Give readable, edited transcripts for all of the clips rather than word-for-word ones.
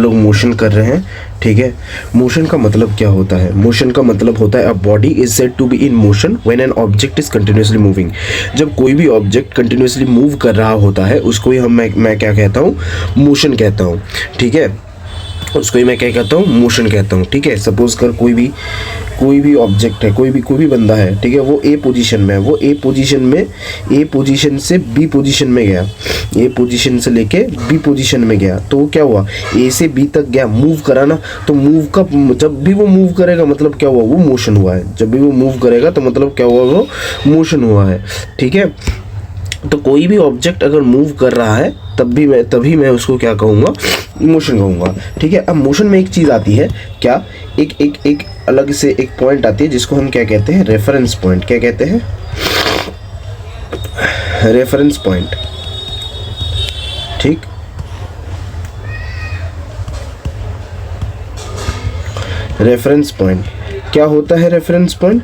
हम लोग मोशन कर रहे हैं, ठीक है। मोशन का मतलब क्या होता है? मोशन का मतलब होता है a body is said to be in motion when an object is continuously moving. जब कोई भी ऑब्जेक्ट कंटिन्यूसली मूव कर रहा होता है उसको ही मैं क्या कहता हूँ? मोशन कहता हूँ, ठीक है। उसको ही मैं क्या कहता हूँ? मोशन कहता हूँ, ठीक है। सपोज कर कोई भी ऑब्जेक्ट है, कोई भी बंदा है, ठीक है। वो ए पोजीशन में है, वो ए पोजीशन से बी पोजीशन में गया, ए पोजीशन से लेके बी पोजीशन में गया, तो वो क्या हुआ? ए से बी तक गया, मूव करा ना। तो मूव का जब भी वो मूव करेगा मतलब क्या हुआ? वो मोशन हुआ है। जब भी वो मूव करेगा तो मतलब क्या हुआ? वो मोशन हुआ है, ठीक है। तो कोई भी ऑब्जेक्ट अगर मूव कर रहा है तभी मैं उसको क्या कहूँगा? मोशन कहूँगा, ठीक है। अब मोशन में एक चीज़ आती है क्या? एक अलग से एक पॉइंट आती है जिसको हम क्या कहते हैं? Reference point. क्या कहते हैं? रेफरेंस पॉइंट, ठीक। रेफरेंस पॉइंट क्या होता है? Reference point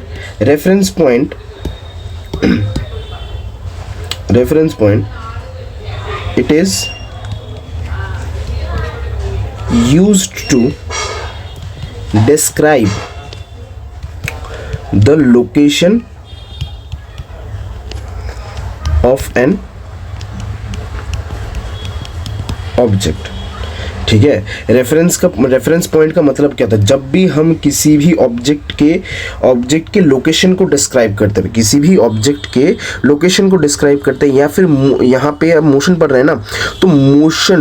it is used to describe the location of an object, ठीक है। रेफरेंस पॉइंट का मतलब क्या था? जब भी हम किसी भी ऑब्जेक्ट के लोकेशन को डिस्क्राइब करते हैं, किसी भी ऑब्जेक्ट के लोकेशन को डिस्क्राइब करते हैं, या फिर यहाँ पे अब मोशन पढ़ रहे हैं ना, तो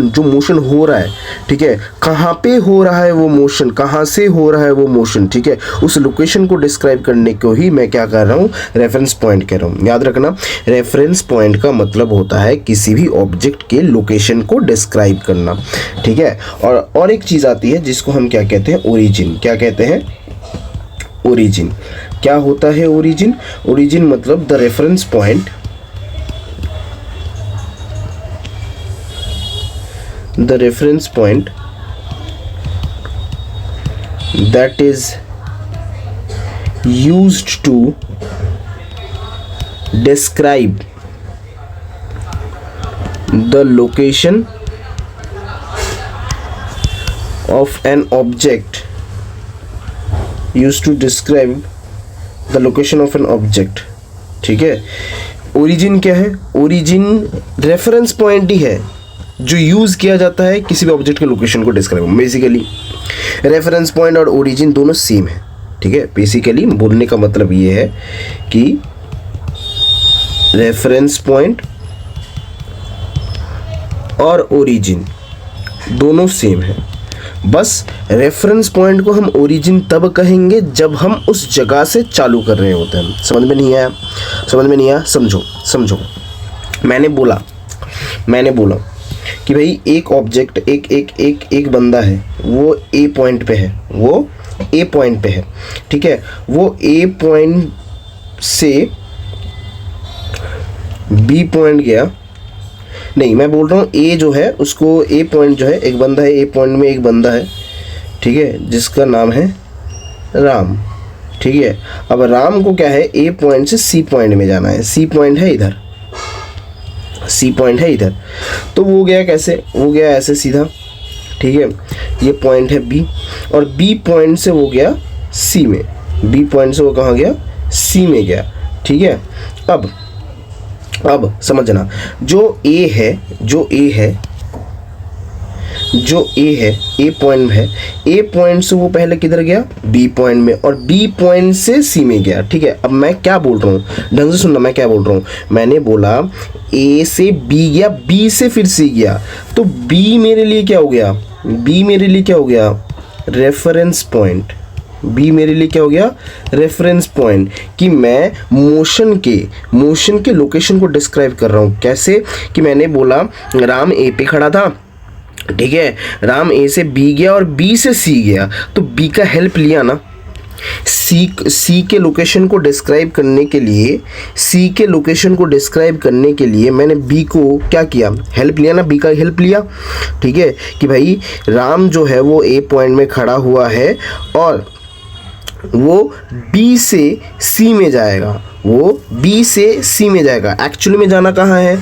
जो मोशन हो रहा है, ठीक है, कहाँ पे हो रहा है वो मोशन, कहाँ से हो रहा है वो मोशन, ठीक है, उस लोकेशन को डिस्क्राइब करने को ही मैं क्या कर रहा हूँ? रेफरेंस पॉइंट कह रहा हूँ। याद रखना, रेफरेंस पॉइंट का मतलब होता है किसी भी ऑब्जेक्ट के लोकेशन को डिस्क्राइब करना, ठीक है। और एक चीज आती है जिसको हम क्या कहते हैं? ओरिजिन। क्या कहते हैं? ओरिजिन। क्या होता है ओरिजिन? ओरिजिन मतलब the reference point that is used to describe the location of an object, ठीक है। ओरिजिन क्या है? ओरिजिन रेफरेंस पॉइंट ही है जो यूज किया जाता है किसी भी ऑब्जेक्ट के लोकेशन को डिस्क्राइब। बेसिकली रेफरेंस पॉइंट और ओरिजिन दोनों सेम है, ठीक है। बेसिकली बोलने का मतलब ये है कि रेफरेंस पॉइंट और ओरिजिन दोनों सेम है। बस रेफरेंस पॉइंट को हम ओरिजिन तब कहेंगे जब हम उस जगह से चालू कर रहे होते हैं। समझ में नहीं आया? समझो। मैंने बोला कि भाई एक ऑब्जेक्ट एक बंदा है, वो ए पॉइंट पे है, ठीक है। वो ए पॉइंट से बी पॉइंट गया। नहीं, मैं बोल रहा हूँ ए जो है उसको, ए पॉइंट जो है, एक बंदा है, ए पॉइंट में एक बंदा है, ठीक है, जिसका नाम है राम, ठीक है। अब राम को क्या है? ए पॉइंट से सी पॉइंट में जाना है। सी पॉइंट है इधर, तो वो गया कैसे? वो गया ऐसे सीधा, ठीक है। ये पॉइंट है बी, और बी पॉइंट से वो गया सी में। बी पॉइंट से वो कहाँ गया? सी में गया, ठीक है। अब समझना, जो ए है, ए पॉइंट है, ए पॉइंट से वो पहले किधर गया? बी पॉइंट में, और बी पॉइंट से सी में गया, ठीक है। अब मैं क्या बोल रहा हूँ, ढंग से सुनना, मैं क्या बोल रहा हूँ। मैंने बोला ए से बी गया, बी से फिर सी गया, तो बी मेरे लिए क्या हो गया? Reference point. बी मेरे लिए क्या हो गया? Reference point. कि मैं मोशन के लोकेशन को डिस्क्राइब कर रहा हूँ। कैसे? कि मैंने बोला राम ए पे खड़ा था, ठीक है, राम ए से बी गया और बी से सी गया, तो बी का हेल्प लिया ना। सी के लोकेशन को डिस्क्राइब करने के लिए मैंने बी को क्या किया? हेल्प लिया ना, बी का हेल्प लिया, ठीक है। कि भाई राम जो है वो ए पॉइंट में खड़ा हुआ है और वो बी से सी में जाएगा, एक्चुअली में जाना कहाँ है?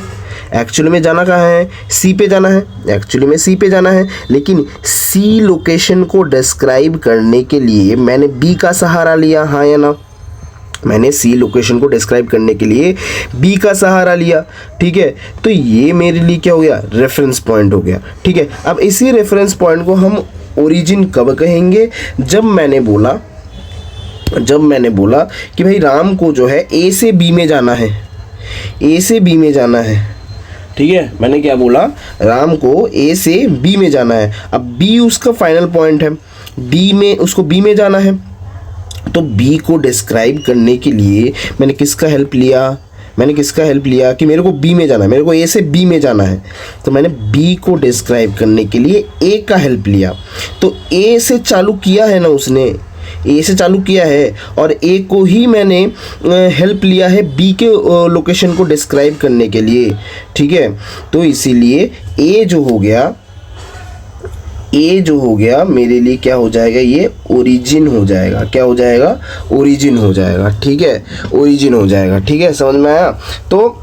एक्चुअली में जाना कहाँ है, सी पे जाना है, एक्चुअली में सी पे जाना है, लेकिन सी लोकेशन को डिस्क्राइब करने के लिए मैंने बी का सहारा लिया, हाँ या ना, मैंने सी लोकेशन को डिस्क्राइब करने के लिए बी का सहारा लिया, ठीक है। तो ये मेरे लिए क्या हो गया, रेफरेंस पॉइंट हो गया, ठीक है। अब इसी रेफरेंस पॉइंट को हम ओरिजिन कब कहेंगे, जब मैंने बोला कि भाई राम को जो है ए से बी में जाना है, ए से बी में जाना है, ठीक है। मैंने क्या बोला, राम को ए से बी में जाना है। अब बी उसका फाइनल पॉइंट है, बी में उसको बी में जाना है, तो बी को डिस्क्राइब करने के लिए मैंने किसका हेल्प लिया, कि मेरे को बी में जाना है, मेरे को ए से बी में जाना है, तो मैंने बी को डिस्क्राइब करने के लिए ए का हेल्प लिया। तो ए से चालू किया है ना उसने, ए से चालू किया है, और ए को ही मैंने हेल्प लिया है बी के लोकेशन को डिस्क्राइब करने के लिए, ठीक है। तो इसीलिए ए जो हो गया मेरे लिए क्या हो जाएगा, ये ओरिजिन हो जाएगा, क्या हो जाएगा, ओरिजिन हो जाएगा, ठीक है, ओरिजिन हो जाएगा, ठीक है। समझ में आया। तो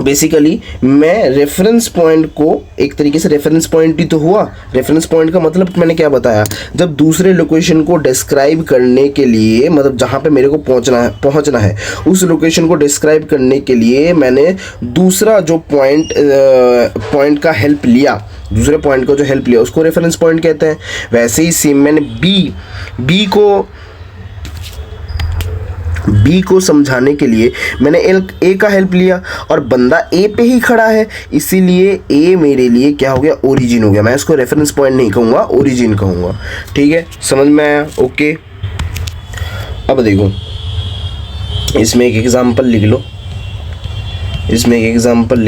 बेसिकली मैं रेफरेंस पॉइंट को एक तरीके से, रेफरेंस पॉइंट ही तो हुआ, रेफरेंस पॉइंट का मतलब मैंने क्या बताया, जब दूसरे लोकेशन को डिस्क्राइब करने के लिए, मतलब जहाँ पे मेरे को पहुँचना है उस लोकेशन को डिस्क्राइब करने के लिए मैंने दूसरा जो पॉइंट का हेल्प लिया, दूसरे पॉइंट का जो हेल्प लिया उसको रेफरेंस पॉइंट कहते हैं। वैसे ही सेम मैंने बी को समझाने के लिए मैंने ए का हेल्प लिया, और बंदा ए पे ही खड़ा है, इसीलिए ए मेरे लिए क्या हो गया, ओरिजिन हो गया। मैं इसको रेफरेंस पॉइंट नहीं कहूँगा, ओरिजिन कहूँगा, ठीक है। समझ में आया, ओके। अब देखो इसमें एक एग्जांपल लिख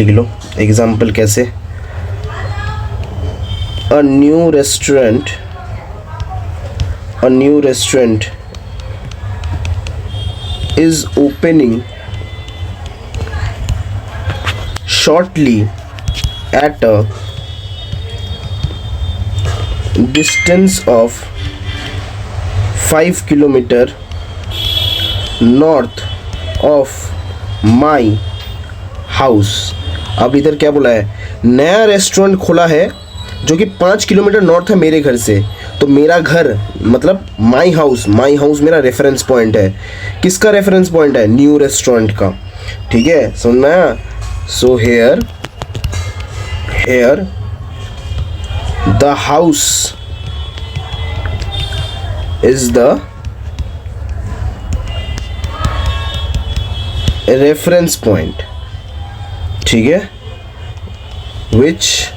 लो, एग्जांपल कैसे, a new restaurant is opening shortly at a distance of 5 kilometer north of my house। अब इधर क्या बोला है, नया रेस्टोरेंट खुला है जो कि 5 किलोमीटर नॉर्थ है मेरे घर से। तो मेरा घर मतलब माई हाउस मेरा रेफरेंस पॉइंट है। किसका रेफरेंस पॉइंट है, न्यू रेस्टोरेंट का, ठीक है। सुनना है, so here the house is the reference point, ठीक है, which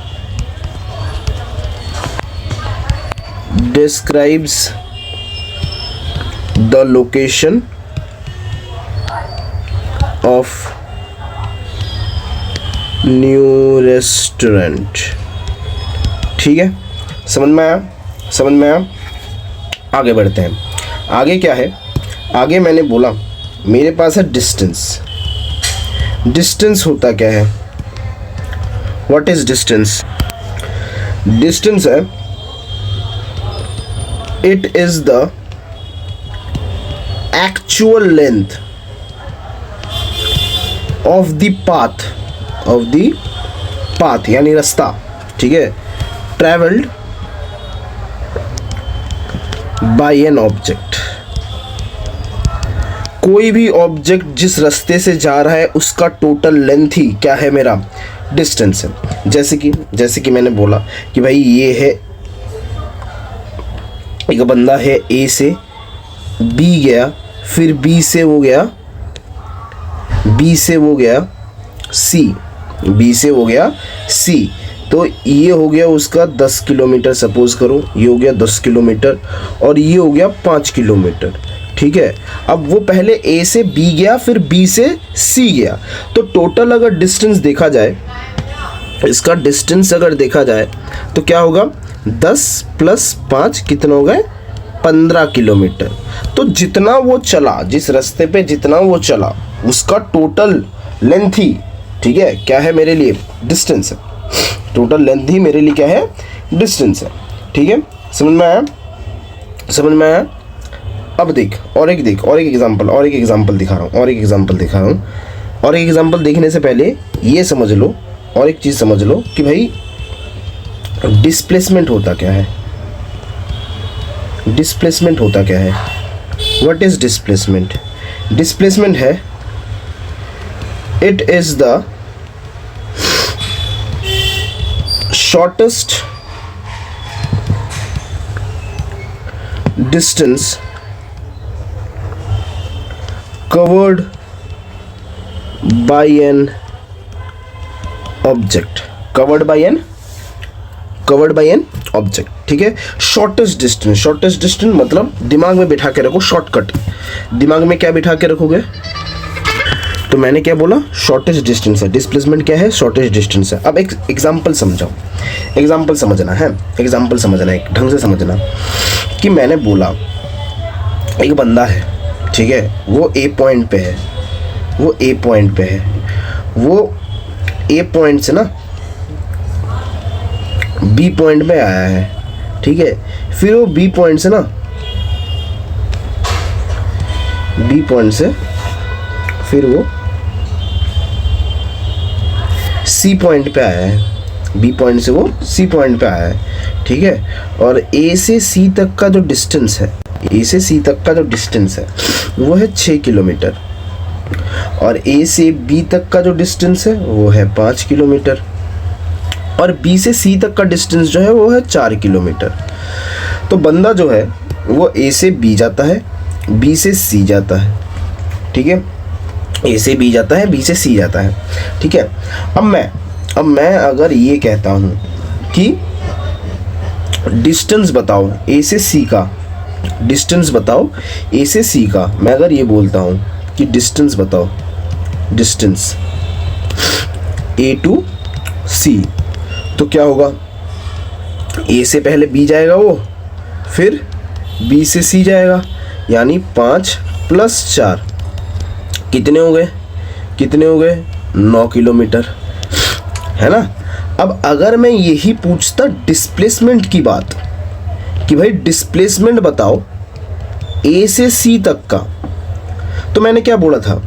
describes the location of new restaurant, ठीक है। समझ में आया। आगे बढ़ते हैं। आगे क्या है, आगे मैंने बोला मेरे पास है डिस्टेंस होता क्या है, व्हाट इज डिस्टेंस है, it is the actual length of the path यानी रास्ता, ठीक है, traveled by an object। कोई भी ऑब्जेक्ट जिस रास्ते से जा रहा है उसका टोटल लेंथ ही क्या है, मेरा डिस्टेंस है। जैसे कि मैंने बोला कि भाई ये है, एक बंदा है ए से बी गया, फिर बी से वो गया सी, तो ये हो गया उसका 10 किलोमीटर, सपोज करो ये हो गया 10 किलोमीटर और ये हो गया 5 किलोमीटर, ठीक है। अब वो पहले ए से बी गया, फिर बी से सी गया, तो टोटल अगर डिस्टेंस देखा जाए, इसका डिस्टेंस अगर देखा जाए तो क्या होगा, 10 + 5 कितना हो गए, 15 किलोमीटर। तो जितना वो चला, जिस रास्ते पे जितना वो चला उसका टोटल लेंथ ही, ठीक है, क्या है मेरे लिए, डिस्टेंस है। टोटल लेंथ ही मेरे लिए क्या है, डिस्टेंस है, ठीक है। समझ में आया। अब देख और एक एग्जांपल दिखा रहा हूँ, और एक एग्जांपल देखने से पहले ये समझ लो और एक चीज़ समझ लो कि भाई डिस्प्लेसमेंट होता क्या है, डिस्प्लेसमेंट होता क्या है, व्हाट इज डिस्प्लेसमेंट? डिस्प्लेसमेंट है, it is the shortest distance covered by an object, covered by an object, ठीक है। शॉर्टेस्ट डिस्टेंस, शॉर्टेस्ट डिस्टेंस मतलब दिमाग में बिठा के रखो शॉर्टकट। दिमाग में क्या बिठा के रखोगे? तो मैंने क्या बोला? शॉर्टेस्ट डिस्टेंस है। डिस्प्लेसमेंट क्या है? शॉर्टेस्ट डिस्टेंस है। अब एक एग्जांपल समझाओ, एग्जांपल समझना है, एग्जांपल समझना है, एक ढंग से समझना कि मैंने बोला एक बंदा है, ठीक है, वो ए पॉइंट पे है, वो ए पॉइंट पे है, वो ए पॉइंट से ना बी पॉइंट में आया है, ठीक है। फिर वो बी पॉइंट से ना, बी पॉइंट से फिर वो सी पॉइंट पे आया है, बी पॉइंट से वो सी पॉइंट पे आया है, ठीक है। और ए से सी तक का जो डिस्टेंस है, ए से सी तक का जो डिस्टेंस है वो है 6 किलोमीटर, और ए से बी तक का जो डिस्टेंस है वो है 5 किलोमीटर, और बी से सी तक का डिस्टेंस जो है वो है 4 किलोमीटर। तो बंदा जो है वो ए से बी जाता है, बी से सी जाता है, ठीक है, ए से बी जाता है, बी से सी जाता है, ठीक है। अब मैं अगर ये कहता हूँ कि डिस्टेंस बताओ ए से सी का, डिस्टेंस बताओ ए से सी का, मैं अगर ये बोलता हूँ कि डिस्टेंस बताओ, डिस्टेंस ए टू सी, तो क्या होगा? ए से पहले बी जाएगा वो, फिर बी से सी जाएगा, यानी 5 + 4 कितने हो गए? कितने हो गए? 9 किलोमीटर, है ना। अब अगर मैं यही पूछता डिस्प्लेसमेंट की बात कि भाई डिस्प्लेसमेंट बताओ ए से सी तक का, तो मैंने क्या बोला था?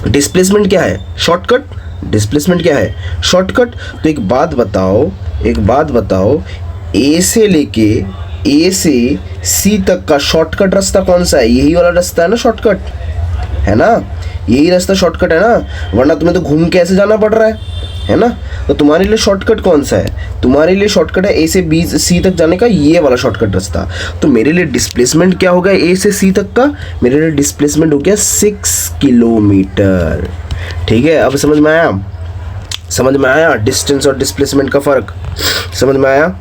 डिस्प्लेसमेंट क्या है? शॉर्टकट। डिस्प्लेसमेंट क्या है? शॉर्टकट। तो एक बात बताओ, ए से लेके ए से सी तक का शॉर्टकट रास्ता कौन सा है? यही वाला रास्ता है ना शॉर्टकट, है ना, यही रास्ता शॉर्टकट है ना, वरना तुम्हें तो घूम के ऐसे जाना पड़ रहा है ना। तो तुम्हारे लिए शॉर्टकट कौन सा है? तुम्हारे लिए शॉर्टकट है ए से बी सी तक जाने का, ये वाला शॉर्टकट रास्ता। तो मेरे लिए डिस्प्लेसमेंट क्या हो गया ए से सी तक का? मेरे लिए डिस्प्लेसमेंट हो गया 6 किलोमीटर, ठीक है। अब समझ में आया? समझ में आया डिस्टेंस और डिस्प्लेसमेंट का फ़र्क? समझ में आया?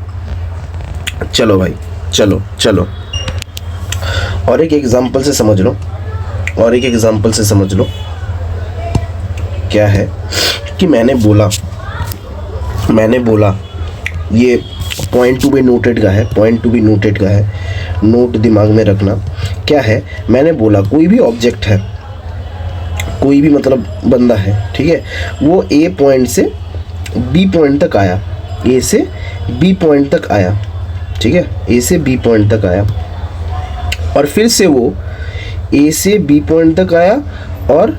चलो भाई, चलो और एक एग्जांपल से समझ लो, और एक एग्जांपल से समझ लो। क्या है कि मैंने बोला ये पॉइंट टू बी नोटेड का है, पॉइंट टू बी नोटेड का है, नोट दिमाग में रखना। क्या है? मैंने बोला कोई भी ऑब्जेक्ट है, कोई भी मतलब बंदा है, ठीक है, वो ए पॉइंट से बी पॉइंट तक आया, ए से बी पॉइंट तक आया, ठीक है, ए से बी पॉइंट तक आया, और फिर से वो ए से बी पॉइंट तक आया, और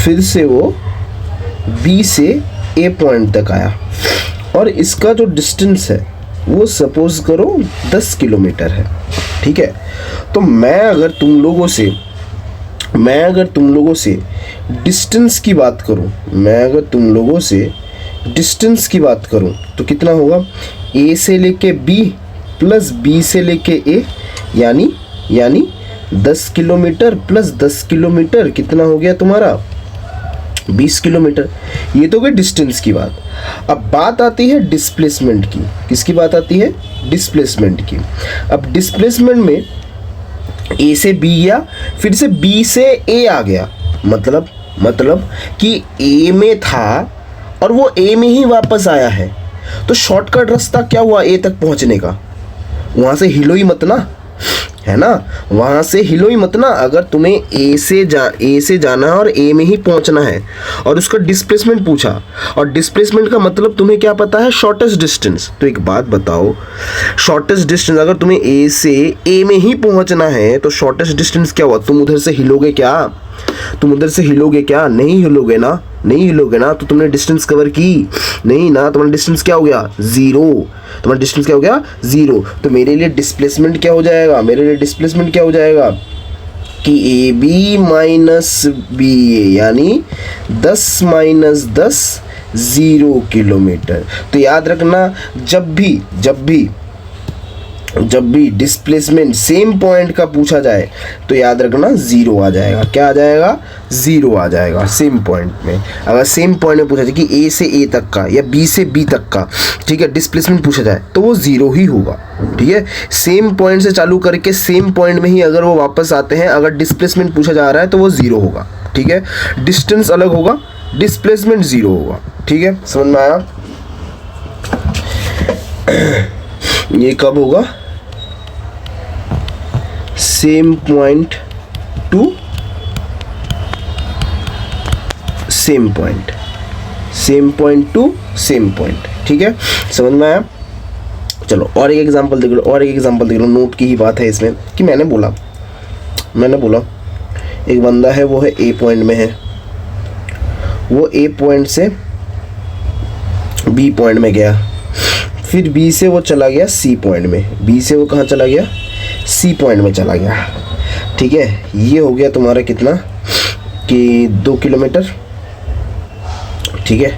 फिर से वो बी से ए पॉइंट तक आया, और इसका जो डिस्टेंस है वो सपोज करो 10 किलोमीटर है, ठीक है। तो मैं अगर तुम लोगों से डिस्टेंस की बात करूं, तो कितना होगा? ए से लेके बी प्लस बी से लेके ए, यानी 10 किलोमीटर प्लस 10 किलोमीटर कितना हो गया तुम्हारा? 20 किलोमीटर। ये तो गई डिस्टेंस की बात। अब बात आती है डिस्प्लेसमेंट की। किसकी बात आती है? डिस्प्लेसमेंट की। अब डिस्प्लेसमेंट में ए से बी गया, फिर से बी से ए आ गया, मतलब कि ए में था और वो ए में ही वापस आया है। तो शॉर्टकट रास्ता क्या हुआ ए तक पहुंचने का? वहां से हिलो ही मत ना, है ना, वहां से हिलो ही मत ना। अगर तुम्हें ए से जाना है और ए में ही पहुंचना है, और उसका डिस्प्लेसमेंट पूछा, और डिस्प्लेसमेंट का मतलब तुम्हें क्या पता है? Shortest distance. तो एक बात बताओ, शॉर्टेस्ट डिस्टेंस, अगर तुम्हें ए से ए में ही पहुंचना है तो शॉर्टेस्ट डिस्टेंस क्या हुआ? तुम उधर से हिलोगे क्या? तुम उधर से हिलोगे क्या? नहीं हिलोगे ना, नहीं हिलोगे ना, तो तुमने डिस्टेंस कवर की नहीं ना, तुम्हारा डिस्टेंस क्या हो गया? 0। तुम्हारा डिस्टेंस क्या हो गया? 0। तो मेरे लिए डिस्प्लेसमेंट क्या हो जाएगा? मेरे लिए डिस्प्लेसमेंट क्या हो जाएगा कि ए बी माइनस बी ए, यानी 10 माइनस 10 0 किलोमीटर। तो याद रखना, जब भी डिस्प्लेसमेंट सेम पॉइंट का पूछा जाए तो याद रखना 0 आ जाएगा। क्या आ जाएगा? 0 आ जाएगा सेम पॉइंट में। अगर सेम पॉइंट में पूछा जाए कि ए से ए तक का या बी से बी तक का, ठीक है, डिस्प्लेसमेंट पूछा जाए तो वो 0 ही होगा। ठीक है, सेम पॉइंट से चालू करके सेम पॉइंट में ही अगर वो वापस आते हैं, अगर डिस्प्लेसमेंट पूछा जा रहा है तो वो 0 होगा। ठीक है, डिस्टेंस अलग होगा, डिस्प्लेसमेंट 0 होगा। ठीक है, समझ में आया? ये कब होगा? Same point two same point, same point two same point. ठीक है, समझ में आया? चलो और एक एग्जांपल देख लो, और एक एग्जांपल देख लो। नोट की ही बात है इसमें कि मैंने बोला एक बंदा है, वो है ए पॉइंट में है, वो ए पॉइंट से बी पॉइंट में गया, फिर बी से वो चला गया सी पॉइंट में, बी से वो कहाँ चला गया? सी पॉइंट में चला गया। ठीक है, ये हो गया तुम्हारा कितना कि 2 किलोमीटर। ठीक है,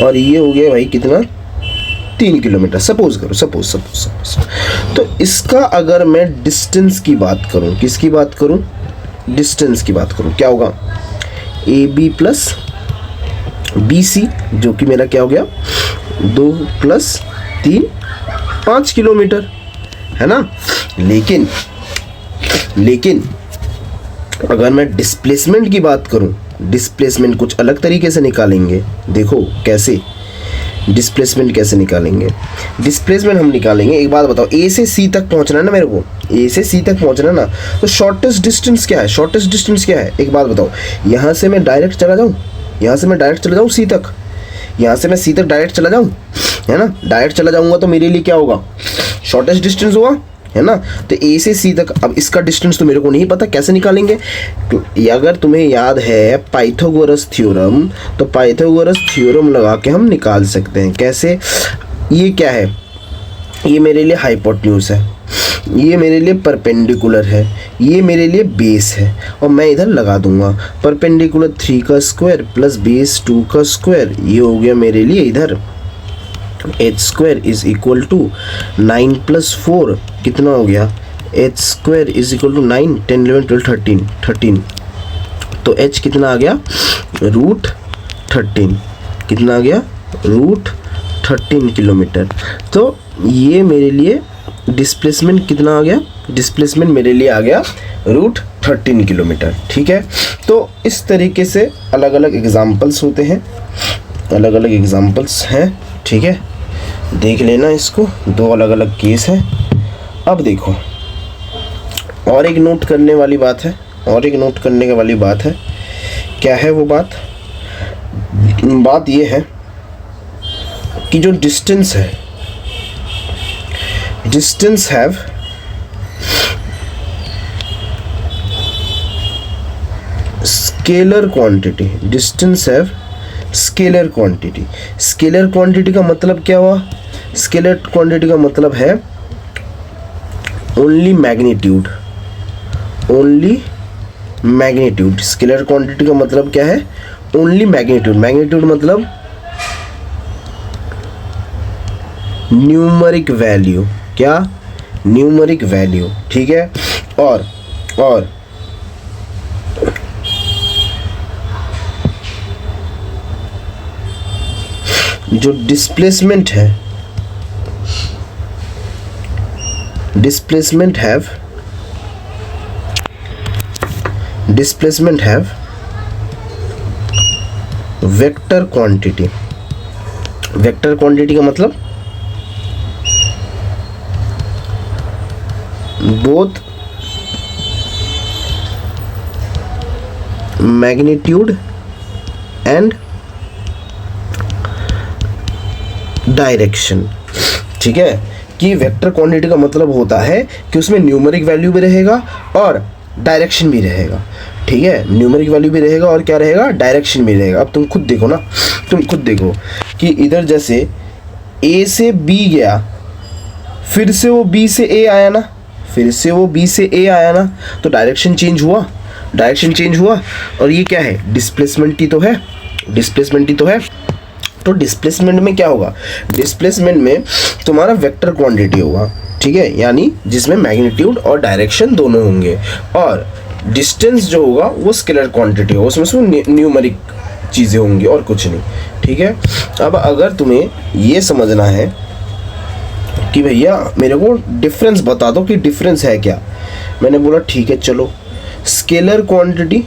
और ये हो गया भाई कितना? 3 किलोमीटर। सपोज करो, सपोज। तो इसका अगर मैं डिस्टेंस की बात करूं, किसकी बात करूं? डिस्टेंस की बात करूं, क्या होगा? A B plus B C, जो कि मेरा क्या हो गया? 2 + 3 5 किलोमीटर, है ना? लेकिन अगर मैं डिस्प्लेसमेंट की बात करूं, डिस्प्लेसमेंट कुछ अलग तरीके से निकालेंगे। देखो कैसे डिस्प्लेसमेंट कैसे निकालेंगे। डिस्प्लेसमेंट हम निकालेंगे, एक बात बताओ, ए से सी तक पहुंचना है ना मेरे को, ए से सी तक पहुंचना है ना, तो शॉर्टेस्ट डिस्टेंस क्या है? शॉर्टेस्ट डिस्टेंस क्या है? एक बात बताओ, यहाँ से मैं डायरेक्ट चला जाऊँ, सी तक, यहाँ से मैं सी तक डायरेक्ट चला जाऊँ, है ना? डायरेक्ट चला जाऊँगा तो मेरे लिए क्या होगा? शॉर्टेस्ट डिस्टेंस होगा, है ना? तो ए से सी तक, अब इसका डिस्टेंस तो मेरे को नहीं पता, कैसे निकालेंगे? तो अगर तुम्हें याद है पाइथागोरस थ्योरम, तो पाइथागोरस थ्योरम लगा के हम निकाल सकते हैं। कैसे? ये क्या है? ये मेरे लिए हाइपोटेन्यूज है, ये मेरे लिए परपेंडिकुलर है, ये मेरे लिए बेस है, और मैं इधर लगा दूंगा परपेंडिकुलर 3 का स्क्वायर प्लस बेस 2 का स्क्वायर। ये हो गया मेरे लिए इधर h² इज इक्वल टू 9 + 4 कितना हो गया? h² is equal to 9, 10, 11, 12, 13। तो h कितना आ गया? √13। कितना आ गया? √13 किलोमीटर। तो ये मेरे लिए डिस्प्लेसमेंट कितना आ गया? डिस्प्लेसमेंट मेरे लिए आ गया √13 किलोमीटर। ठीक है, तो इस तरीके से अलग अलग एग्जाम्पल्स होते हैं, अलग अलग एग्जाम्पल्स हैं। ठीक है, देख लेना इसको, 2 अलग अलग केस हैं। अब देखो और एक नोट करने वाली बात है, क्या है वो बात? बात ये है कि जो डिस्टेंस है, distance have scalar quantity, distance have scalar quantity. Scalar quantity का मतलब क्या हुआ? स्केलर क्वांटिटी का मतलब है ओनली मैग्नीट्यूड, स्केलर क्वांटिटी का मतलब क्या है? Only magnitude. मैग्नीट्यूड मतलब न्यूमरिक वैल्यू। क्या? Numeric value. ठीक है, और जो डिस्प्लेसमेंट है, displacement have vector quantity. Vector quantity का मतलब बोथ मैग्नीट्यूड एंड डायरेक्शन। ठीक है, कि वेक्टर क्वांटिटी का मतलब होता है कि उसमें न्यूमेरिक वैल्यू भी रहेगा और डायरेक्शन भी रहेगा। ठीक है, न्यूमेरिक वैल्यू भी रहेगा और क्या रहेगा, डायरेक्शन भी रहेगा। अब तुम खुद देखो ना, तुम खुद देखो कि इधर जैसे ए से बी गया, फिर से वो बी से ए आया ना, फिर से वो बी से ए आया ना, तो डायरेक्शन चेंज हुआ, डायरेक्शन चेंज हुआ। और ये क्या है, डिस्प्लेसमेंट ही तो है, डिस्प्लेसमेंट ही तो है। तो डिस्प्लेसमेंट में क्या होगा, डिस्प्लेसमेंट में तुम्हारा वेक्टर क्वांटिटी होगा, ठीक है, यानी जिसमें मैग्नीट्यूड और डायरेक्शन दोनों होंगे, और डिस्टेंस जो होगा वो स्केलर क्वांटिटी होगा, उसमें से न्यूमेरिक चीज़ें होंगी और कुछ नहीं, ठीक है। अब अगर तुम्हें ये समझना है कि भैया मेरे को डिफरेंस बता दो कि डिफरेंस है क्या, मैंने बोला ठीक है चलो स्केलर क्वांटिटी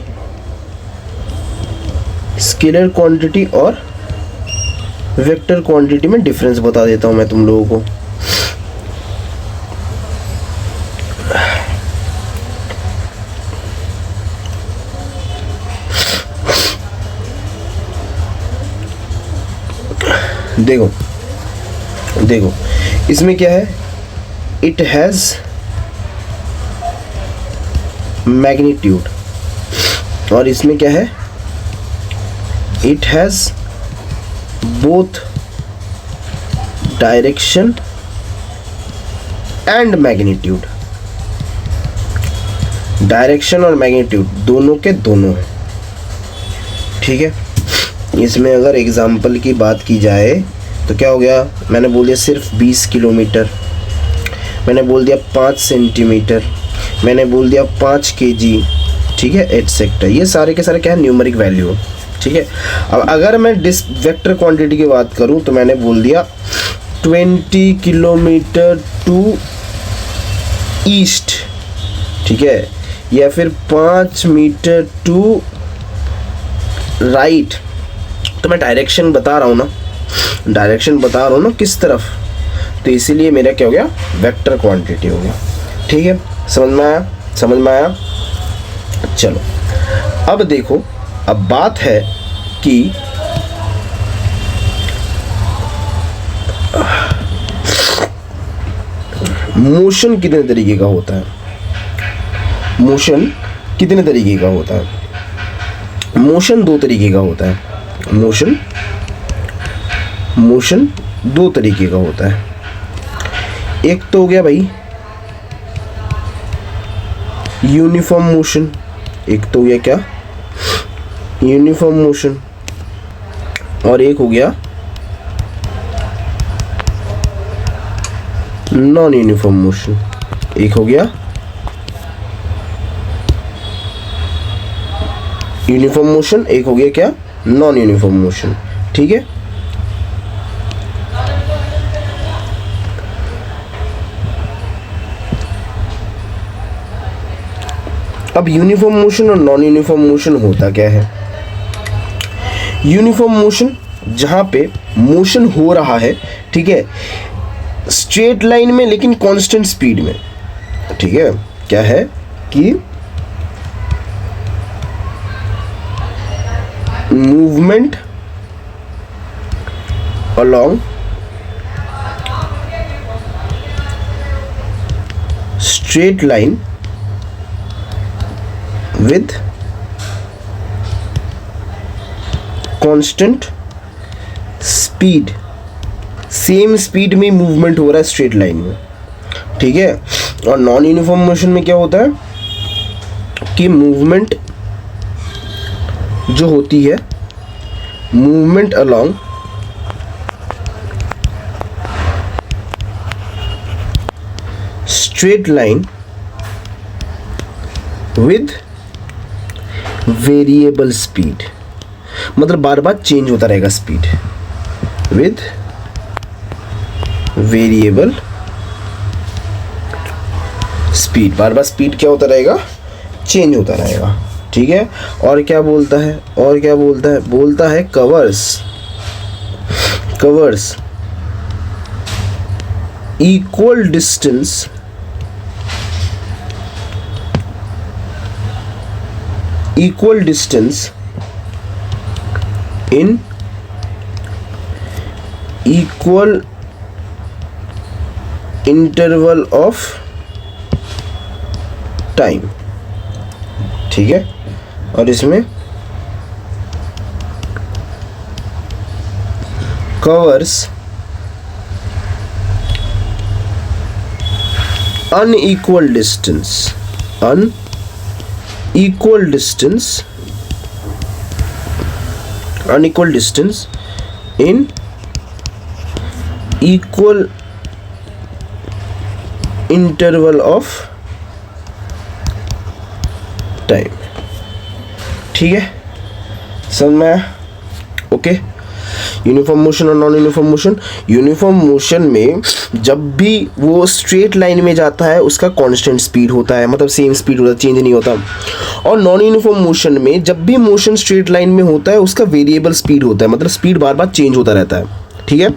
और वेक्टर क्वांटिटी में डिफरेंस बता देता हूँ मैं तुम लोगों को। देखो देखो इसमें क्या है, इट हैज़ मैग्नीट्यूड, और इसमें क्या है, it has both direction and magnitude. Direction और मैग्नीट्यूड दोनों के दोनों है, ठीक है। इसमें अगर एग्जाम्पल की बात की जाए तो क्या हो गया, मैंने बोल दिया सिर्फ 20 किलोमीटर, मैंने बोल दिया 5 सेंटीमीटर, मैंने बोल दिया 5 केजी, ठीक है, एटसेट्रा। ये सारे के सारे क्या है, न्यूमेरिक वैल्यू, ठीक है। अब अगर मैं वेक्टर क्वांटिटी की बात करूं तो मैंने बोल दिया 20 किलोमीटर टू ईस्ट, ठीक है, या फिर 5 मीटर टू राइट। तो मैं डायरेक्शन बता रहा हूँ ना, डायरेक्शन बता रहा हूँ ना किस तरफ, तो इसीलिए मेरा क्या हो गया, वेक्टर क्वांटिटी हो गया, ठीक है। समझ में आया, समझ में आया। चलो अब देखो, अब बात है कि मोशन कितने तरीके का होता है, मोशन कितने तरीके का होता है, मोशन 2 तरीके का होता है, मोशन 2 तरीके का होता है। एक तो हो गया भाई यूनिफॉर्म मोशन, एक तो हो गया क्या, यूनिफॉर्म मोशन, और एक हो गया नॉन यूनिफॉर्म मोशन, एक हो गया यूनिफॉर्म मोशन, एक हो गया क्या, नॉन यूनिफॉर्म मोशन, ठीक है। अब यूनिफॉर्म मोशन और नॉन यूनिफॉर्म मोशन होता क्या है। यूनिफॉर्म मोशन जहां पे मोशन हो रहा है, ठीक है, स्ट्रेट लाइन में लेकिन कांस्टेंट स्पीड में, ठीक है, क्या है कि movement along straight line with constant speed, same speed में मूवमेंट हो रहा है स्ट्रेट लाइन में, ठीक है। और नॉन यूनिफॉर्म मोशन में क्या होता है कि मूवमेंट जो होती है, movement along straight line with variable speed, मतलब बार बार चेंज होता रहेगा speed, with variable speed, bar bar speed क्या होता रहेगा, चेंज होता रहेगा, ठीक है। और क्या बोलता है, और क्या बोलता है, बोलता है covers equal distance in equal interval of time, ठीक है। और इसमें covers unequal distance in equal interval of time। ठीक है, समझ में आया? ओके। यूनिफॉर्म मोशन और non uniform motion. Uniform motion में जब भी वो स्ट्रेट लाइन में जाता है उसका कांस्टेंट स्पीड होता है, मतलब सेम स्पीड होता है, चेंज नहीं होता। और नॉन यूनिफॉर्म मोशन में जब भी मोशन स्ट्रेट लाइन में होता है उसका वेरिएबल स्पीड होता है, मतलब स्पीड बार बार चेंज होता रहता है। ठीक है।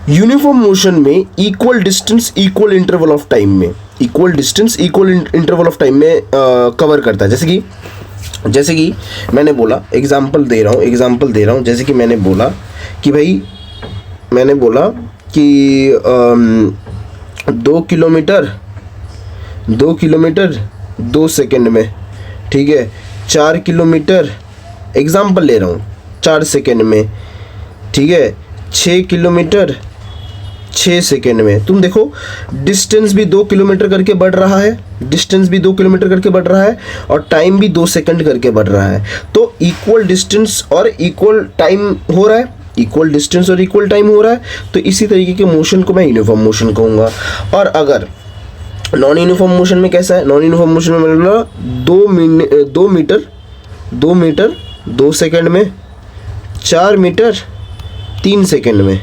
यूनिफॉर्म मोशन में equal distance equal interval of time में, equal distance equal interval of time में कवर करता है। जैसे कि मैंने बोला, एग्जांपल दे रहा हूँ, जैसे कि मैंने बोला कि भाई, मैंने बोला कि 2 किलोमीटर 2 सेकंड में, ठीक है। 4 किलोमीटर, एग्जांपल ले रहा हूँ, 4 सेकंड में, ठीक है। 6 किलोमीटर 6 सेकेंड में। तुम देखो डिस्टेंस भी 2 किलोमीटर करके बढ़ रहा है, और टाइम भी 2 सेकंड करके बढ़ रहा है। तो इक्वल डिस्टेंस और इक्वल टाइम हो रहा है, तो इसी तरीके के मोशन को मैं यूनिफॉर्म मोशन कहूँगा। और अगर नॉन यूनिफॉर्म मोशन में कैसा है, नॉन यूनिफॉर्म मोशन में मतलब 2 मीटर 2 सेकंड में, 4 मीटर 3 सेकंड में,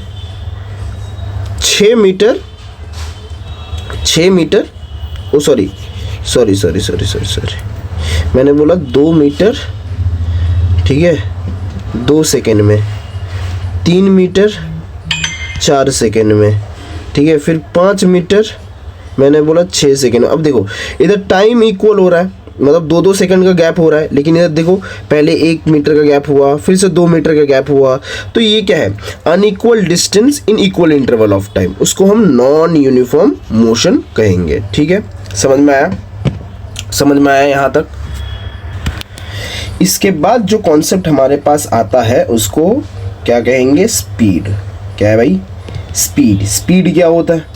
6 मीटर सॉरी मैंने बोला 2 मीटर, ठीक है, 2 सेकंड में, 3 मीटर 4 सेकंड में, ठीक है। फिर 5 मीटर मैंने बोला 6 सेकंड। अब देखो इधर टाइम इक्वल हो रहा है, मतलब 2-2 सेकंड का गैप हो रहा है, लेकिन इधर देखो पहले 1 मीटर का गैप हुआ, फिर से 2 मीटर का गैप हुआ। तो ये क्या है, unequal distance in equal interval of time. उसको हम नॉन यूनिफॉर्म मोशन कहेंगे। ठीक है, समझ में आया यहाँ तक? इसके बाद जो कॉन्सेप्ट हमारे पास आता है उसको क्या कहेंगे, स्पीड। क्या है भाई, स्पीड क्या होता है?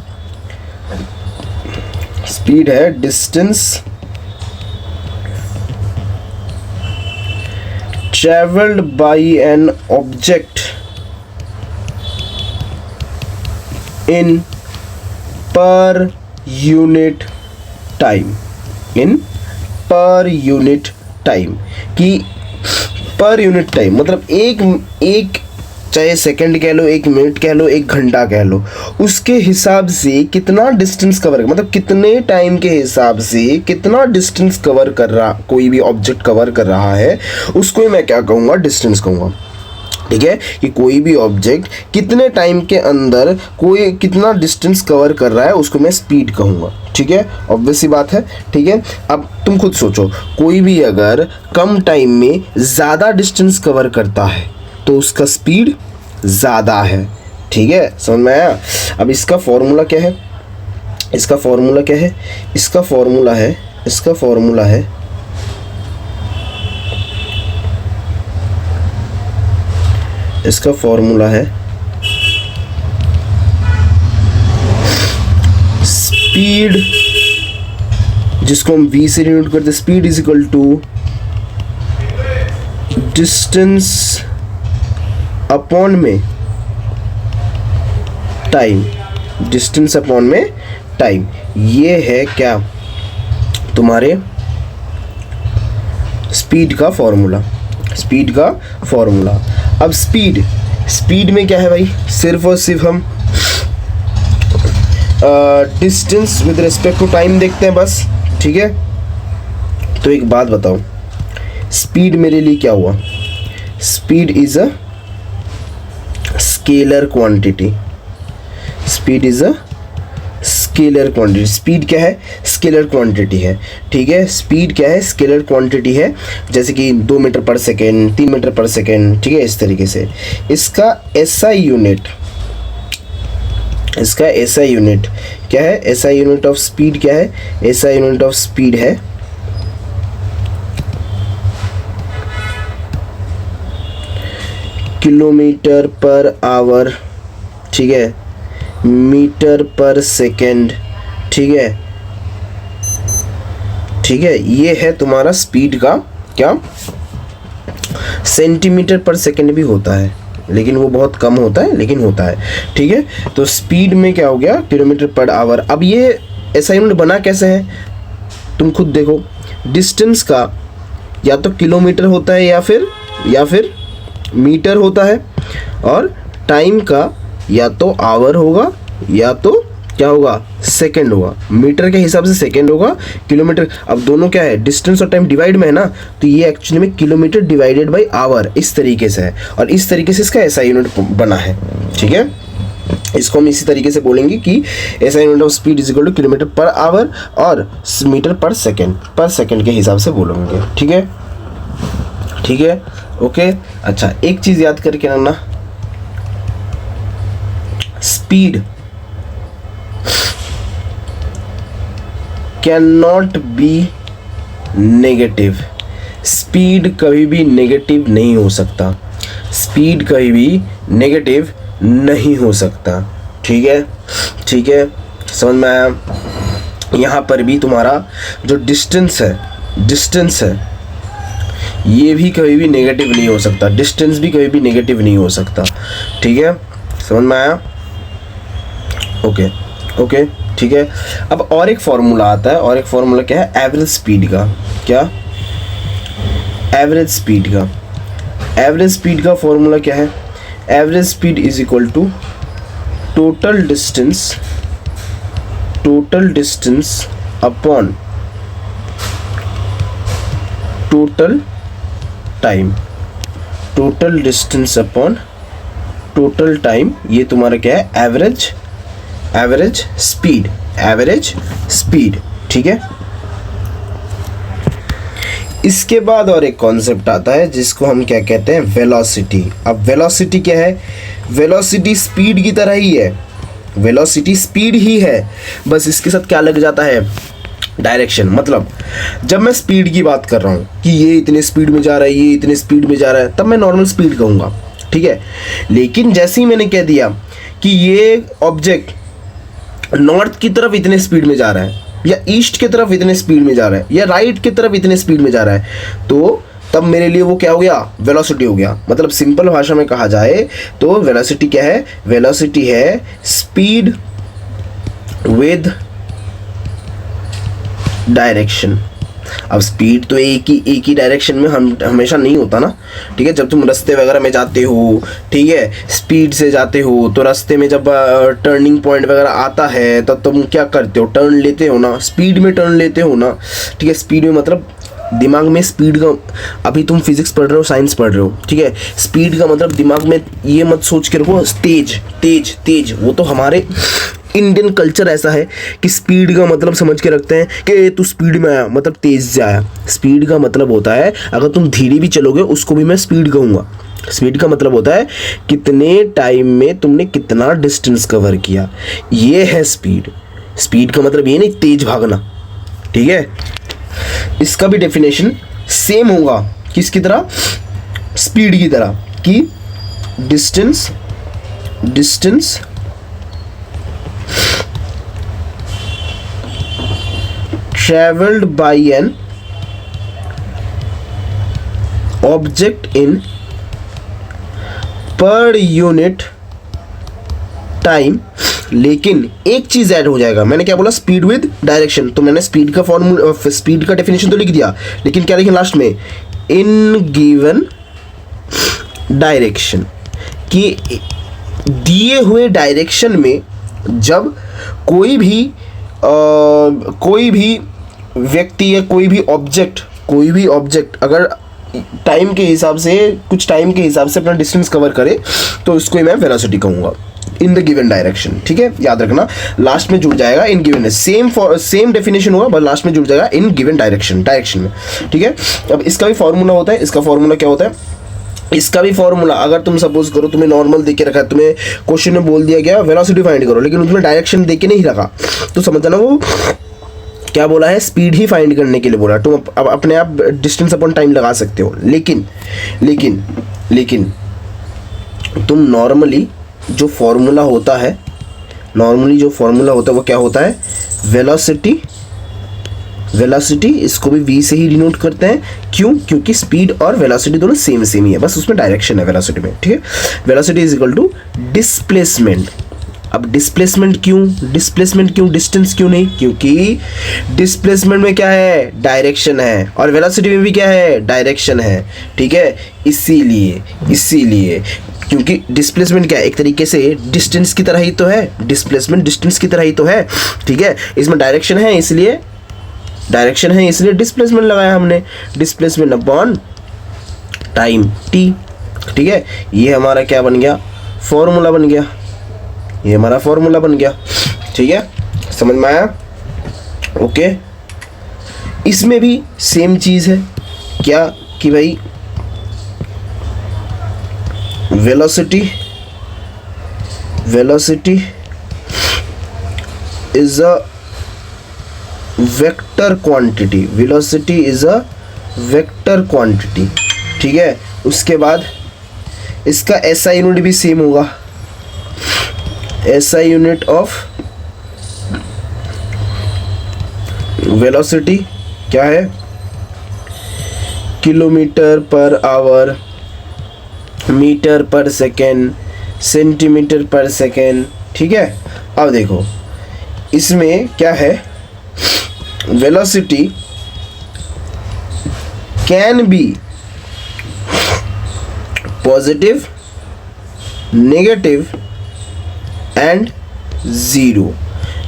स्पीड है distance traveled by an object in per unit time कि पर यूनिट टाइम मतलब एक चाहे सेकंड कह लो, 1 मिनट कह लो, 1 घंटा कह लो, उसके हिसाब से कितना डिस्टेंस कवर, मतलब कितने टाइम के हिसाब से कितना डिस्टेंस कवर कर रहा, कोई भी ऑब्जेक्ट कवर कर रहा है, उसको मैं क्या कहूँगा, डिस्टेंस कहूँगा। ठीक है, कि कोई भी ऑब्जेक्ट कितने टाइम के अंदर कोई कितना डिस्टेंस कवर कर रहा है उसको मैं स्पीड कहूँगा। ठीक है, ऑब्वियस सी बात है। ठीक है, अब तुम खुद सोचो, कोई भी अगर कम टाइम में ज़्यादा डिस्टेंस कवर करता है तो उसका स्पीड ज़्यादा है। ठीक है, समझ में आया? अब इसका फॉर्मूला क्या है, इसका फॉर्मूला है स्पीड, जिसको हम v से डिनोट करते हैं। Speed is equal to distance upon में टाइम, ये है क्या, तुम्हारे स्पीड का फॉर्मूला। अब स्पीड में क्या है भाई, सिर्फ और सिर्फ हम distance with respect to time देखते हैं बस। ठीक है, तो एक बात बताओ, स्पीड मेरे लिए क्या हुआ? Speed is a scalar quantity. Speed क्या है? स्केलर क्वांटिटी है। ठीक है, स्पीड क्या है? स्केलर क्वांटिटी है। जैसे कि 2 मीटर पर सेकेंड, 3 मीटर पर सेकेंड। ठीक है, इस तरीके से। इसका SI यूनिट क्या है? SI यूनिट ऑफ स्पीड क्या है? SI यूनिट ऑफ स्पीड है किलोमीटर पर आवर, ठीक है, मीटर पर सेकेंड, ठीक है, ठीक है, ये है तुम्हारा स्पीड का क्या, सेंटीमीटर पर सेकेंड भी होता है लेकिन वो बहुत कम होता है, लेकिन होता है, ठीक है। तो स्पीड में क्या हो गया, किलोमीटर पर आवर। अब ये ऐसा यूनिट बना कैसे है, तुम खुद देखो, डिस्टेंस का या तो किलोमीटर होता है या फिर मीटर होता है, और टाइम का या तो आवर होगा या तो क्या होगा, सेकंड होगा। मीटर के हिसाब से सेकंड होगा, किलोमीटर, अब दोनों क्या है, डिस्टेंस और टाइम डिवाइड में है ना, तो ये एक्चुअली में किलोमीटर डिवाइडेड बाय आवर इस तरीके से है, और इस तरीके से इसका ऐसा यूनिट बना है, ठीक है। इसको हम इसी तरीके से बोलेंगे कि ऐसा unit of speed is equal two kilometre per hour और मीटर पर सेकंड के हिसाब से बोलेंगे, ठीक है, ठीक है, ओके। अच्छा, एक चीज याद करके रखना, speed can not be negative, speed कभी भी नेगेटिव नहीं हो सकता, स्पीड कभी भी नेगेटिव नहीं हो सकता, ठीक है, ठीक है, समझ में आया। यहाँ पर भी तुम्हारा जो डिस्टेंस है ये भी कभी भी नेगेटिव नहीं हो सकता, डिस्टेंस भी कभी भी नेगेटिव नहीं हो सकता, ठीक है, समझ में आया, ओके, ओके, ठीक है। अब और एक फॉर्मूला आता है, और एक फॉर्मूला क्या है, एवरेज स्पीड का, क्या, एवरेज स्पीड का फॉर्मूला क्या है, average speed is equal to total distance upon total time, ये तुम्हारा क्या है, एवरेज स्पीड, ठीक है। इसके बाद और एक कॉन्सेप्ट आता है जिसको हम क्या कहते हैं, वेलोसिटी। अब वेलोसिटी क्या है, वेलोसिटी स्पीड की तरह ही है, वेलोसिटी स्पीड ही है, बस इसके साथ क्या लग जाता है, डायरेक्शन। मतलब जब मैं स्पीड की बात कर रहा हूँ कि ये इतने स्पीड में जा रहा है, ये इतने स्पीड में जा रहा है, तब मैं नॉर्मल स्पीड कहूँगा, ठीक है। लेकिन जैसे ही मैंने कह दिया कि ये ऑब्जेक्ट नॉर्थ की तरफ इतने स्पीड में जा रहा है, या ईस्ट की तरफ इतने स्पीड में जा रहा है, या राइट की तरफ इतने स्पीड में जा रहा है, तो तब मेरे लिए वो क्या हो गया, वेलोसिटी हो गया। मतलब सिंपल भाषा में कहा जाए तो वेलोसिटी क्या है, वेलोसिटी है स्पीड विद डायरेक्शन। अब स्पीड तो एक ही डायरेक्शन में हम हमेशा नहीं होता ना, ठीक है। जब तुम रास्ते वगैरह में जाते हो, ठीक है, स्पीड से जाते हो, तो रास्ते में जब टर्निंग पॉइंट वगैरह आता है तब तुम क्या करते हो, टर्न लेते हो ना, स्पीड में टर्न लेते हो ना, ठीक है। स्पीड में मतलब दिमाग में स्पीड का, अभी तुम फिजिक्स पढ़ रहे हो, साइंस पढ़ रहे हो, ठीक है, स्पीड का मतलब दिमाग में ये मत सोच के रखो तेज, वो तो हमारे इंडियन कल्चर ऐसा है कि स्पीड का मतलब समझ के रखते हैं कि तू स्पीड में आया मतलब तेज से आया। स्पीड का मतलब होता है अगर तुम धीरे भी चलोगे उसको भी मैं स्पीड कहूँगा। स्पीड का मतलब होता है कितने टाइम में तुमने कितना डिस्टेंस कवर किया, ये है स्पीड। स्पीड का मतलब ये नहीं तेज भागना, ठीक है। इसका भी डेफिनेशन सेम होगा किसकी तरह, स्पीड की तरह, कि distance traveled by an object in per unit time. लेकिन एक चीज ऐड हो जाएगा, मैंने क्या बोला, स्पीड विद डायरेक्शन। तो मैंने स्पीड का फॉर्मूला, स्पीड का डेफिनेशन तो लिख दिया, लेकिन क्या लिखें लास्ट में, इन गिवन डायरेक्शन, कि दिए हुए डायरेक्शन में जब कोई भी व्यक्ति या कोई भी ऑब्जेक्ट अगर टाइम के हिसाब से, कुछ टाइम के हिसाब से अपना डिस्टेंस कवर करे, तो उसको मैं वेलोसिटी कहूँगा इन द गिवन डायरेक्शन, ठीक है। याद रखना, लास्ट में जुड़ जाएगा इन गिवन, सेम डेफिनेशन होगा बस लास्ट में जुड़ जाएगा इन गिवन डायरेक्शन में, ठीक है। अब इसका भी फॉर्मूला होता है, इसका फॉर्मूला क्या होता है, इसका भी फॉर्मूला, अगर तुम सपोज करो तुम्हें नॉर्मल देके रखा है, तुम्हें क्वेश्चन में बोल दिया गया वेलोसिटी फाइंड करो, लेकिन उसमें डायरेक्शन देके नहीं रखा, तो समझ जाना वो क्या बोला है, स्पीड ही फाइंड करने के लिए बोला। तुम अब अपने आप डिस्टेंस अपॉन टाइम लगा सकते हो, लेकिन तुम नॉर्मली जो फॉर्मूला होता है वो क्या होता है, वेलोसिटी इसको भी v से ही डिनोट करते हैं। क्यों? क्योंकि स्पीड और वेलोसिटी दोनों सेम ही है, बस उसमें डायरेक्शन है वेलोसिटी में, ठीक है। Velocity is equal to displacement. अब डिस्प्लेसमेंट क्यों, डिस्टेंस क्यों नहीं? क्योंकि डिस्प्लेसमेंट में क्या है, डायरेक्शन है, और वेलोसिटी में भी क्या है, डायरेक्शन है, ठीक है। इसीलिए क्योंकि डिस्प्लेसमेंट क्या है, एक तरीके से डिस्टेंस की तरह ही तो है, डिस्प्लेसमेंट डिस्टेंस की तरह ही तो है, ठीक है। इसमें डायरेक्शन है इसलिए डिस्प्लेसमेंट लगाया हमने, डिस्प्लेसमेंट अपॉन टाइम t, ठीक है। ये हमारा क्या बन गया, फॉर्मूला बन गया, ये हमारा फॉर्मूला बन गया, ठीक है। समझ में आया? ओके। इसमें भी सेम चीज है क्या, कि भाई velocity is a vector quantity, ठीक है। उसके बाद इसका SI यूनिट भी सेम होगा, SI यूनिट ऑफ वेलोसिटी क्या है, किलोमीटर पर आवर, मीटर पर सेकेंड, सेंटीमीटर पर सेकेंड, ठीक है। अब देखो इसमें क्या है, velocity can be positive, negative and zero.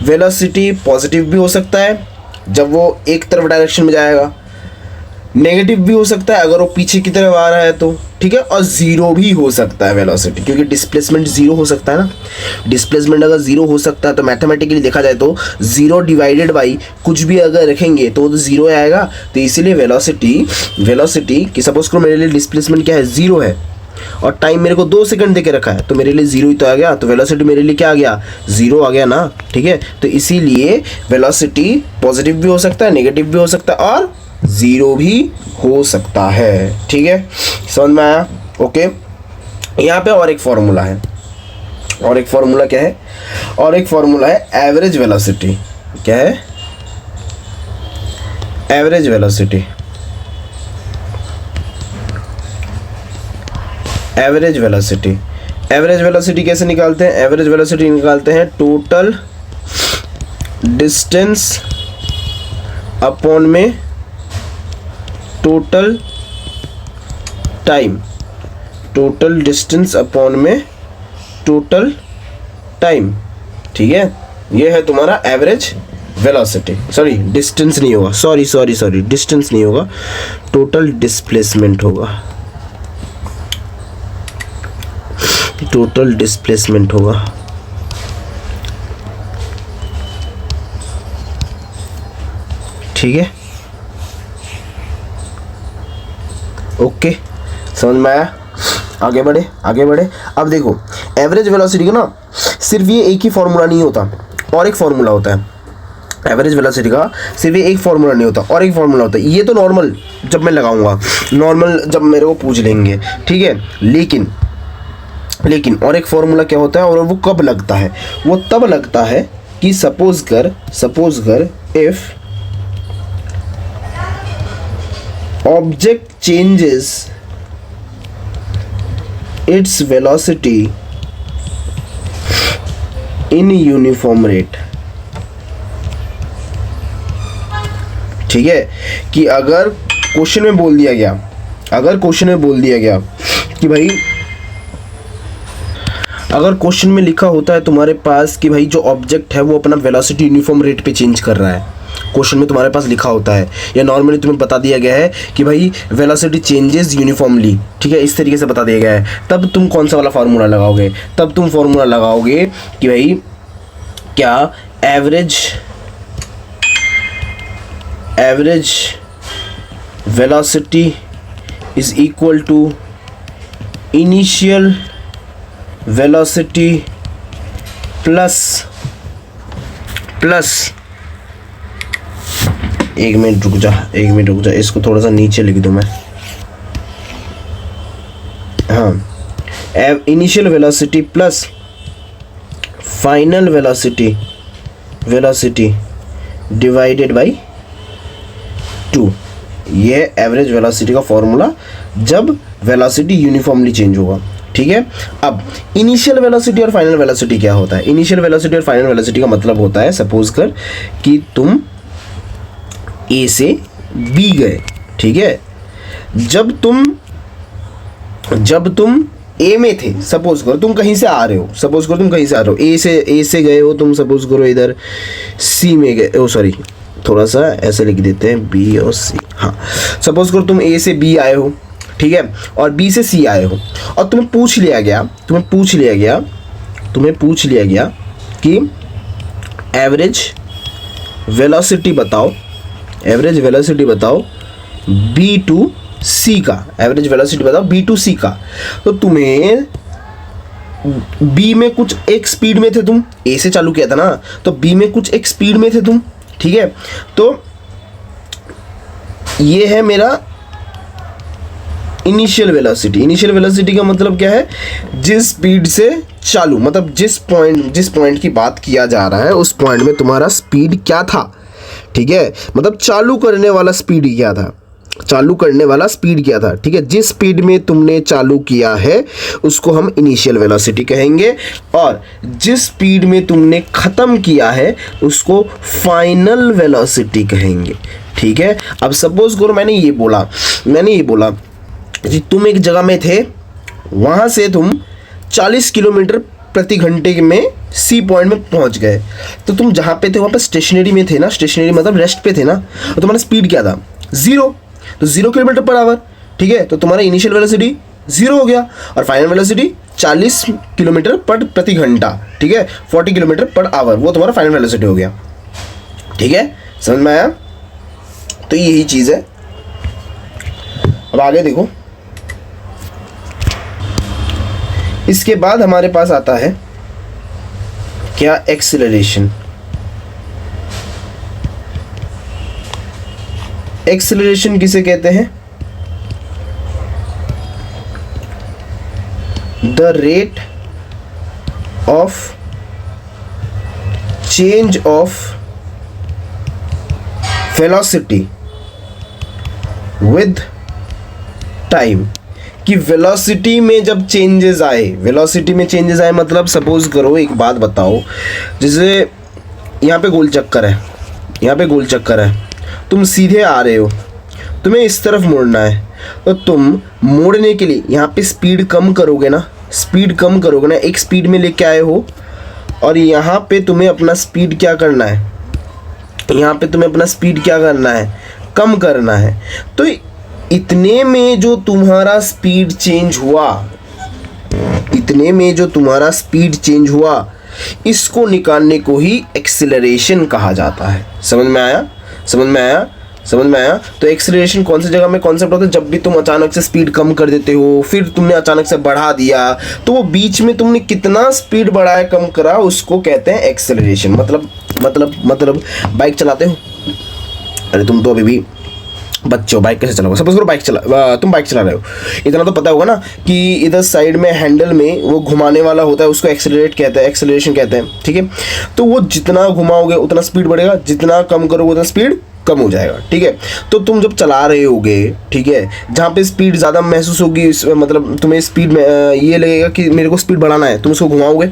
Velocity positive भी हो सकता है जब वो एक तरफ डायरेक्शन में जाएगा, नेगेटिव भी हो सकता है अगर वो पीछे की तरफ आ रहा है तो, ठीक है, और ज़ीरो भी हो सकता है वेलोसिटी, क्योंकि डिस्प्लेसमेंट ज़ीरो हो सकता है ना। डिस्प्लेसमेंट अगर ज़ीरो हो सकता है तो मैथमेटिकली देखा जाए तो ज़ीरो डिवाइडेड बाई कुछ भी अगर रखेंगे तो ज़ीरो आएगा। तो इसीलिए वेलोसिटी कि सपोज करो मेरे लिए डिस्प्लेसमेंट क्या है, ज़ीरो है, और टाइम मेरे को 2 सेकंड देके रखा है, तो मेरे लिए ज़ीरो ही तो आ गया, तो वेलोसिटी मेरे लिए क्या आ गया, ज़ीरो आ गया ना, ठीक है। तो इसीलिए वेलोसिटी पॉजिटिव भी हो सकता है, नेगेटिव भी हो सकता है, और ज़ीरो भी हो सकता है, ठीक है। समझ में आया? ओके। यहाँ पे और एक फॉर्मूला है, और एक फॉर्मूला क्या है, और एक फॉर्मूला है एवरेज वेलोसिटी। क्या है? Average velocity. एवरेज वेलोसिटी कैसे निकालते हैं? एवरेज वेलोसिटी निकालते हैं टोटल डिस्टेंस अपॉन में total time, total distance upon में टोटल टाइम, ठीक है। ये है तुम्हारा एवरेज वेलोसिटी। सॉरी डिस्टेंस नहीं होगा, सॉरी डिस्टेंस नहीं होगा, टोटल डिस्प्लेसमेंट होगा, टोटल डिस्प्लेसमेंट होगा, ठीक है। ओके, समझ में आया? आगे बढ़े। अब देखो एवरेज वेलोसिटी का ना सिर्फ ये एक ही फॉर्मूला नहीं होता, और एक फॉर्मूला होता है। एवरेज वेलोसिटी का सिर्फ ये एक फॉर्मूला नहीं होता, और एक फॉर्मूला होता है। ये तो नॉर्मल जब मैं लगाऊंगा, नॉर्मल जब मेरे को पूछ लेंगे, ठीक है। लेकिन और एक फॉर्मूला क्या होता है, और वो कब लगता है? वो तब लगता है कि सपोज कर if object changes its velocity in uniform rate, ठीक है। कि अगर क्वेश्चन में बोल दिया गया कि भाई, अगर क्वेश्चन में लिखा होता है तुम्हारे पास कि भाई जो ऑब्जेक्ट है वो अपना वेलोसिटी यूनिफॉर्म रेट पे चेंज कर रहा है, क्वेश्चन में तुम्हारे पास लिखा होता है, या नॉर्मली तुम्हें बता दिया गया है कि भाई वेलोसिटी चेंजेस यूनिफॉर्मली, ठीक है, इस तरीके से बता दिया गया है, तब तुम कौन सा वाला फार्मूला लगाओगे? तब तुम फार्मूला लगाओगे कि भाई क्या average velocity is equal to initial velocity plus एक मिनट रुक जा, इसको थोड़ा सा नीचे लिख दूं मैं। हाँ, initial velocity plus final velocity divided by 2, ये एवरेज वेलोसिटी का फॉर्मूला जब वेलोसिटी यूनिफॉर्मली चेंज होगा। ठीक है, अब इनिशियल वेलोसिटी और फाइनल वेलोसिटी क्या होता है? इनिशियल वेलोसिटी और फाइनल वेलोसिटी का मतलब होता है, सपोज कर कि तुम ए से बी गए। ठीक है, जब तुम ए में थे, सपोज करो तुम कहीं से आ रहे हो, ए से गए हो तुम, सपोज करो इधर सी में गए, ओ सॉरी थोड़ा सा ऐसे लिख देते हैं बी और सी। हाँ, सपोज करो तुम ए से बी आए हो, ठीक है, और बी से सी आए हो, और तुम्हें पूछ लिया गया कि एवरेज वेलोसिटी बताओ बी टू सी का, एवरेज वेलोसिटी बताओ बी टू सी का। तो तुम्हें बी में कुछ एक स्पीड में थे, तुम ए से चालू किया था ना, तो बी में कुछ एक स्पीड में थे तुम। ठीक है, तो ये है मेरा इनिशियल वेलोसिटी का मतलब क्या है? जिस स्पीड से चालू, मतलब जिस पॉइंट की बात किया जा रहा है उस पॉइंट में तुम्हारा स्पीड क्या था। ठीक है, मतलब चालू करने वाला स्पीड क्या था। ठीक है, जिस स्पीड में तुमने चालू किया है उसको हम इनिशियल वेलोसिटी कहेंगे, और जिस स्पीड में तुमने ख़त्म किया है उसको फाइनल वेलोसिटी कहेंगे। ठीक है, अब सपोज करो मैंने ये बोला कि तुम एक जगह में थे, वहाँ से तुम 40 किलोमीटर प्रति घंटे में सी पॉइंट में पहुँच गए। तो तुम जहाँ पे थे वहाँ पे स्टेशनरी में थे ना, स्टेशनरी मतलब रेस्ट पे थे ना, और तुम्हारा स्पीड क्या था? 0, तो 0 किलोमीटर पर आवर। ठीक है, तो तुम्हारा इनिशियल वेलोसिटी 0 हो गया, और फाइनल वेलोसिटी 40 किलोमीटर पर प्रति घंटा। ठीक है, 40 किलोमीटर पर आवर, वो तुम्हारा फाइनल वेलोसिटी हो गया। ठीक है, समझ में आया? तो यही चीज़ है। अब आगे देखो, इसके बाद हमारे पास आता है क्या? एक्सीलरेशन। एक्सीलरेशन किसे कहते हैं? The rate of change of velocity with time, कि वेलोसिटी में जब चेंजेस आए, मतलब सपोज करो एक बात बताओ, जैसे यहाँ पे गोल चक्कर है, तुम सीधे आ रहे हो, तुम्हें इस तरफ मुड़ना है, तो तुम मोड़ने के लिए यहाँ पे स्पीड कम करोगे ना, एक स्पीड में लेके आए हो, और यहाँ पे तुम्हें अपना स्पीड क्या करना है? कम करना है। तो इतने में जो तुम्हारा स्पीड चेंज हुआ, इसको निकालने को ही एक्सीलरेशन कहा जाता है। समझ में आया? तो एक्सीलरेशन कौन सी जगह में कॉन्सेप्ट होता है? जब भी तुम अचानक से स्पीड कम कर देते हो, फिर तुमने अचानक से बढ़ा दिया, तो वो बीच में तुमने कितना स्पीड बढ़ाया कम करा, उसको कहते हैं एक्सीलरेशन। मतलब बाइक चलाते हो, अरे तुम तो अभी भी बच्चों, बाइक कैसे चलाओगे? सपोज करो तुम बाइक चला रहे हो, इतना तो पता होगा ना कि इधर साइड में हैंडल में वो घुमाने वाला होता है, उसको एक्सेलरेशन कहते हैं। ठीक है, तो वो जितना घुमाओगे उतना स्पीड बढ़ेगा, जितना कम करोगे उतना स्पीड कम हो जाएगा। ठीक है, तो तुम जब चला रहे होगे, ठीक है, जहाँ पे स्पीड ज़्यादा महसूस होगी, मतलब तुम्हें स्पीड में ये लगेगा कि मेरे को स्पीड बढ़ाना है, तुम उसको घुमाओगे।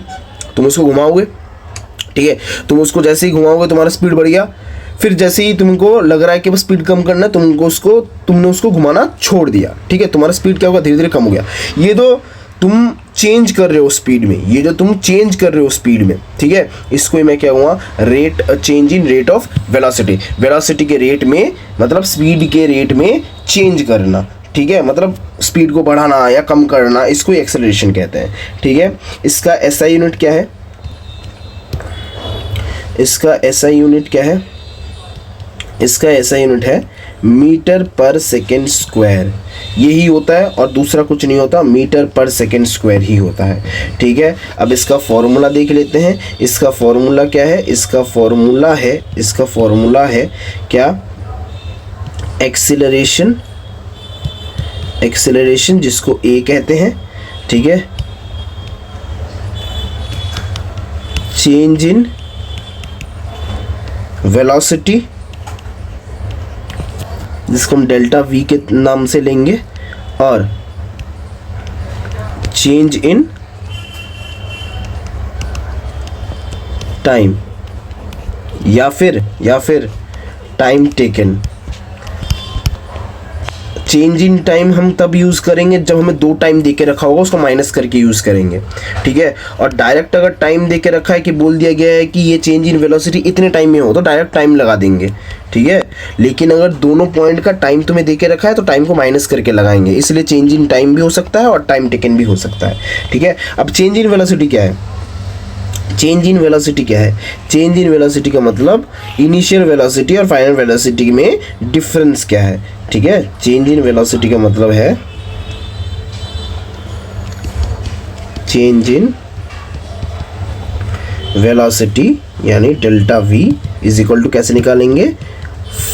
ठीक है, तुम उसको जैसे ही घुमाओगे तुम्हारा स्पीड बढ़ गया, फिर जैसे ही तुमको लग रहा है कि बस स्पीड कम करना है, तुमने उसको घुमाना छोड़ दिया। ठीक है, तुम्हारा स्पीड क्या होगा? धीरे धीरे कम हो गया। ये तो तुम चेंज कर रहे हो स्पीड में, ठीक है, इसको ही मैं क्या हुआ? Change in rate of velocity के रेट में, मतलब स्पीड के रेट में चेंज करना। ठीक है, मतलब स्पीड को बढ़ाना या कम करना, इसको एक्सेलरेशन कहते हैं। ठीक है, इसका एसआई यूनिट क्या है? इसका एसआई यूनिट है मीटर पर सेकेंड स्क्वायर। यही होता है और दूसरा कुछ नहीं होता, मीटर पर सेकेंड स्क्वायर ही होता है। ठीक है, अब इसका फॉर्मूला देख लेते हैं। इसका फॉर्मूला क्या है? इसका फॉर्मूला है क्या? एक्सीलरेशन, जिसको ए कहते हैं। ठीक है, चेंज इन वेलोसिटी, जिसको हम डेल्टा वी के नाम से लेंगे, और चेंज इन टाइम, या फिर time taken. Change in time हम तब यूज़ करेंगे जब हमें 2 टाइम दे के रखा होगा, उसको माइनस करके यूज़ करेंगे, ठीक है। और डायरेक्ट अगर टाइम दे के रखा है कि बोल दिया गया है कि ये चेंज इन वेलोसिटी इतने टाइम में हो, तो डायरेक्ट टाइम लगा देंगे, ठीक है। लेकिन अगर दोनों पॉइंट का टाइम तुम्हें दे के रखा है तो टाइम को माइनस करके लगाएंगे, इसलिए चेंज इन टाइम भी हो सकता है और टाइम टेकन भी हो सकता है, ठीक है। अब चेंज इन वेलोसिटी क्या है? चेंज इन वेलोसिटी क्या है? चेंज इन वेलोसिटी का मतलब इनिशियल वेलोसिटी और फाइनल वेलोसिटी में डिफरेंस क्या है, ठीक है। चेंज इन वेलोसिटी का मतलब है चेंज इन वेलोसिटी यानी delta V is equal to कैसे निकालेंगे?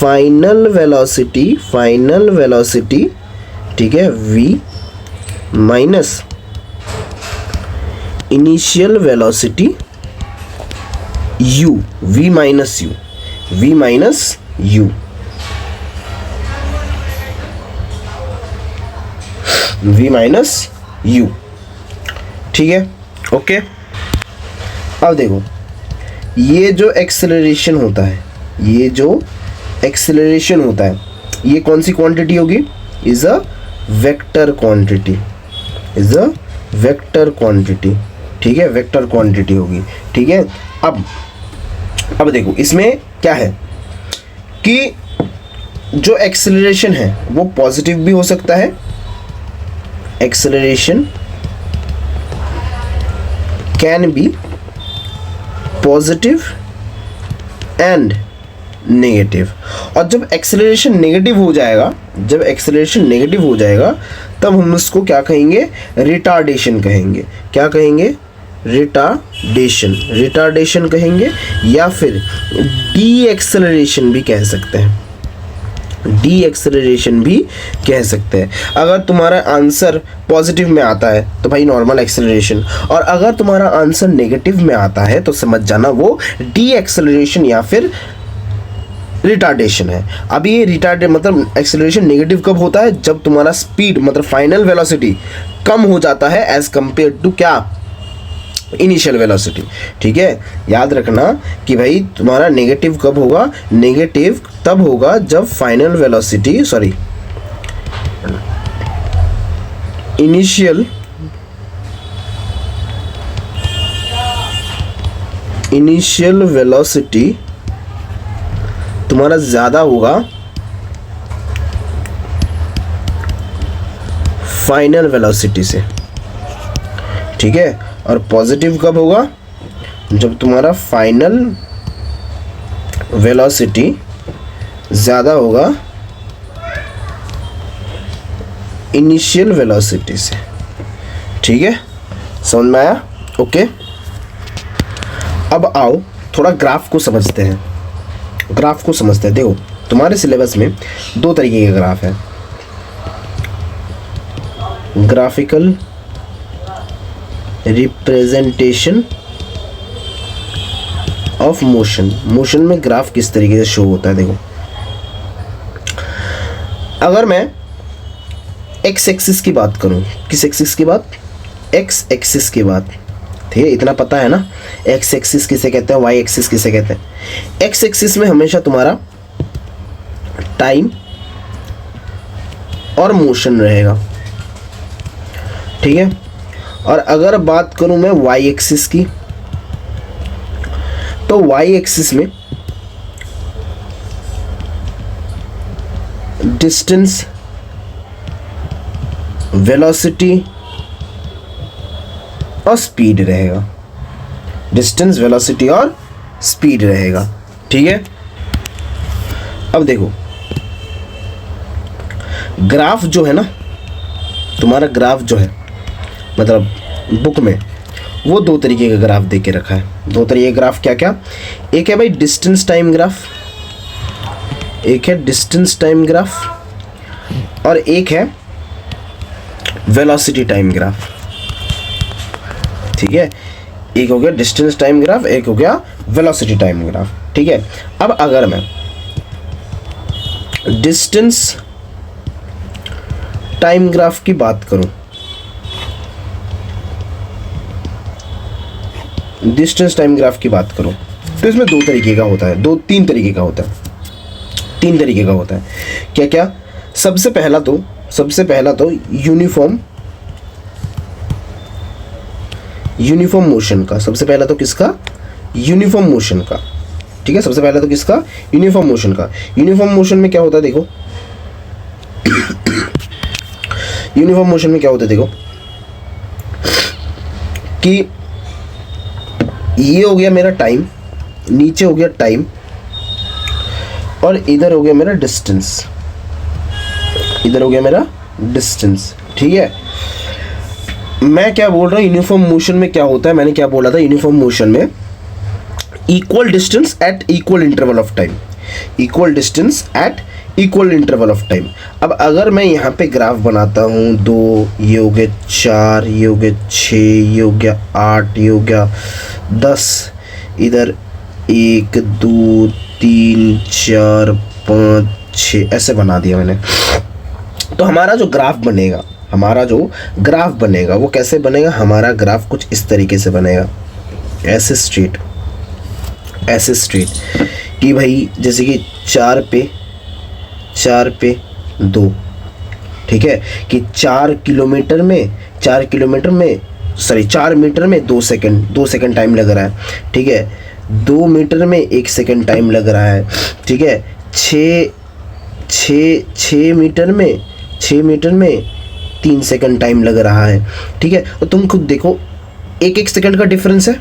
फाइनल वेलोसिटी, ठीक है, V minus initial velocity u, v minus u, ठीक है, ओके। अब देखो, ये जो एक्सेलरेशन होता है, ये कौन सी क्वांटिटी होगी? इज अ वेक्टर क्वांटिटी, ठीक है, वेक्टर क्वांटिटी होगी, ठीक है। अब देखो, इसमें क्या है कि जो एक्सेलरेशन है वो पॉजिटिव भी हो सकता है, acceleration can be positive and negative. और जब एक्सेलरेशन नेगेटिव हो जाएगा, तब हम उसको क्या कहेंगे? रिटार्डेशन कहेंगे। क्या कहेंगे? रिटार्डेशन कहेंगे, या फिर डी एक्सेलरेशन भी कह सकते हैं। अगर तुम्हारा आंसर पॉजिटिव में आता है तो भाई नॉर्मल एक्सेलरेशन, और अगर तुम्हारा आंसर नेगेटिव में आता है तो समझ जाना वो डी एक्सेलरेशन या फिर रिटार्डेशन है। अब ये मतलब एक्सेलरेशन नेगेटिव कब होता है? जब तुम्हारा स्पीड मतलब फाइनल वेलोसिटी कम हो जाता है एज कंपेयर टू क्या? इनिशियल वेलोसिटी, ठीक है। याद रखना कि भाई तुम्हारा नेगेटिव कब होगा? नेगेटिव तब होगा जब फाइनल वेलोसिटी इनिशियल वेलोसिटी तुम्हारा ज़्यादा होगा फाइनल वेलोसिटी से, ठीक है। और पॉजिटिव कब होगा? जब तुम्हारा फाइनल वेलोसिटी ज़्यादा होगा इनिशियल वेलोसिटी से, ठीक है। समझ में आया? ओके। अब आओ थोड़ा ग्राफ को समझते हैं। देखो, तुम्हारे सिलेबस में 2 तरीके के ग्राफ है, ग्राफिकल रिप्रेजेंटेशन ऑफ मोशन में ग्राफ किस तरीके से शो होता है। देखो, अगर मैं एक्स एक्सिस की बात करूं, किस एक्सिस की बात? एक्स एक्सिस की बात, ठीक है, इतना पता है ना। एक्स एक्सिस किसे कहते हैं, वाई एक्सिस किसे कहते हैं। एक्स एक्सिस में हमेशा तुम्हारा टाइम और मोशन रहेगा, ठीक है। और अगर बात करूं मैं वाई एक्सिस की, तो वाई एक्सिस में डिस्टेंस, वेलोसिटी और स्पीड रहेगा। डिस्टेंस, वेलोसिटी और स्पीड रहेगा, ठीक है। अब देखो, ग्राफ जो है ना, तुम्हारा ग्राफ जो है मतलब बुक में, वो 2 तरीके का ग्राफ दे के रखा है। 2 तरीके ग्राफ क्या क्या? एक है भाई डिस्टेंस टाइम ग्राफ, और एक है वेलोसिटी टाइम ग्राफ, ठीक है। एक हो गया डिस्टेंस टाइम ग्राफ, एक हो गया वेलोसिटी टाइम ग्राफ, ठीक है। अब अगर मैं डिस्टेंस टाइम ग्राफ की बात करूं, डिस्टेंस टाइम ग्राफ की बात करूं, तो इसमें दो तरीके का होता है, तीन तरीके का होता है, तीन तरीके का होता है। क्या क्या? सबसे पहला तो यूनिफॉर्म मोशन का। सबसे पहला तो किसका? यूनिफॉर्म मोशन का, ठीक है। सबसे पहला तो किसका? यूनिफॉर्म मोशन का। यूनिफॉर्म मोशन में क्या होता है देखो, यूनिफॉर्म मोशन में क्या होता है देखो कि ये हो गया मेरा टाइम, नीचे हो गया टाइम, और इधर हो गया मेरा डिस्टेंस, इधर हो गया मेरा डिस्टेंस, ठीक है। मैं क्या बोल रहा हूँ, यूनिफॉर्म मोशन में क्या होता है, मैंने क्या बोला था, यूनिफॉर्म मोशन में equal distance at equal interval of time, equal distance at equal interval of time. अब अगर मैं यहाँ पे ग्राफ बनाता हूँ 2, ये हो गया 4, ये हो गया 6, ये हो गया 8, ये हो गया 10, इधर 1 2 3 4 5 6 ऐसे बना दिया मैंने। तो हमारा जो ग्राफ बनेगा वो कैसे बनेगा? हमारा ग्राफ कुछ इस तरीके से बनेगा, ऐसे स्ट्रेट कि भाई जैसे कि 4 पे 2, ठीक है, कि 4 मीटर में 2 सेकंड टाइम लग रहा है, ठीक है। 2 मीटर में 1 सेकंड टाइम लग रहा है, ठीक है। 6 मीटर में 3 सेकंड टाइम लग रहा है, ठीक है। और तुम खुद देखो, 1 सेकंड का डिफरेंस है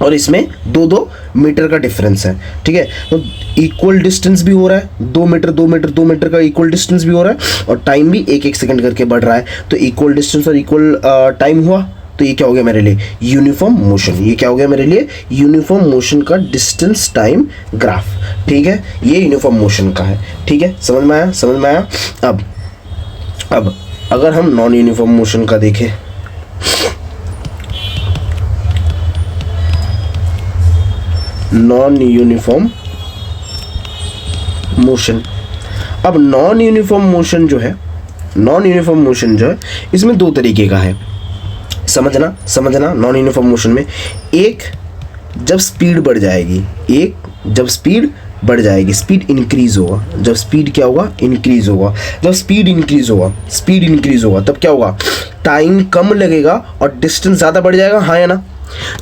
और इसमें 2 मीटर का डिफरेंस है, ठीक है। तो इक्वल डिस्टेंस भी हो रहा है, 2 मीटर का इक्वल डिस्टेंस भी हो रहा है, और टाइम भी 1 सेकंड करके बढ़ रहा है। तो इक्वल डिस्टेंस और इक्वल टाइम हुआ, तो ये क्या हो गया मेरे लिए? Uniform motion. ये क्या हो गया मेरे लिए? यूनिफॉर्म मोशन का डिस्टेंस टाइम ग्राफ, ठीक है। ये यूनिफॉर्म मोशन का है, ठीक है। समझ में आया? अब अगर हम नॉन यूनिफॉर्म मोशन का देखें, नॉन यूनिफॉर्म मोशन। अब नॉन यूनिफॉर्म मोशन जो है इसमें 2 तरीके का है। समझना नॉन यूनिफॉर्म मोशन में, एक जब स्पीड बढ़ जाएगी, स्पीड इंक्रीज होगा। जब स्पीड क्या होगा? इंक्रीज होगा। जब स्पीड इंक्रीज होगा तब क्या होगा? टाइम कम लगेगा और डिस्टेंस ज़्यादा बढ़ जाएगा, हाँ या ना?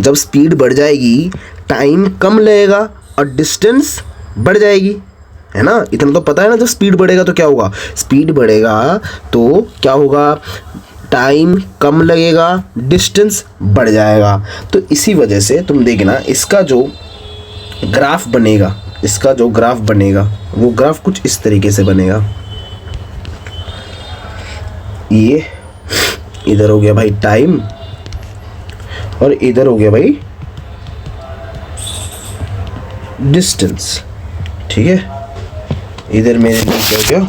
जब स्पीड बढ़ जाएगी टाइम कम लगेगा और डिस्टेंस बढ़ जाएगी, है ना? इतना तो पता है ना। जब स्पीड बढ़ेगा तो क्या होगा? स्पीड बढ़ेगा तो क्या होगा? टाइम कम लगेगा, डिस्टेंस बढ़ जाएगा। तो इसी वजह से तुम देखना, इसका जो ग्राफ बनेगा वो ग्राफ कुछ इस तरीके से बनेगा। ये इधर हो गया भाई टाइम, और इधर हो गया भाई डिस्टेंस, ठीक है। इधर मेरे लिए क्या हो गया?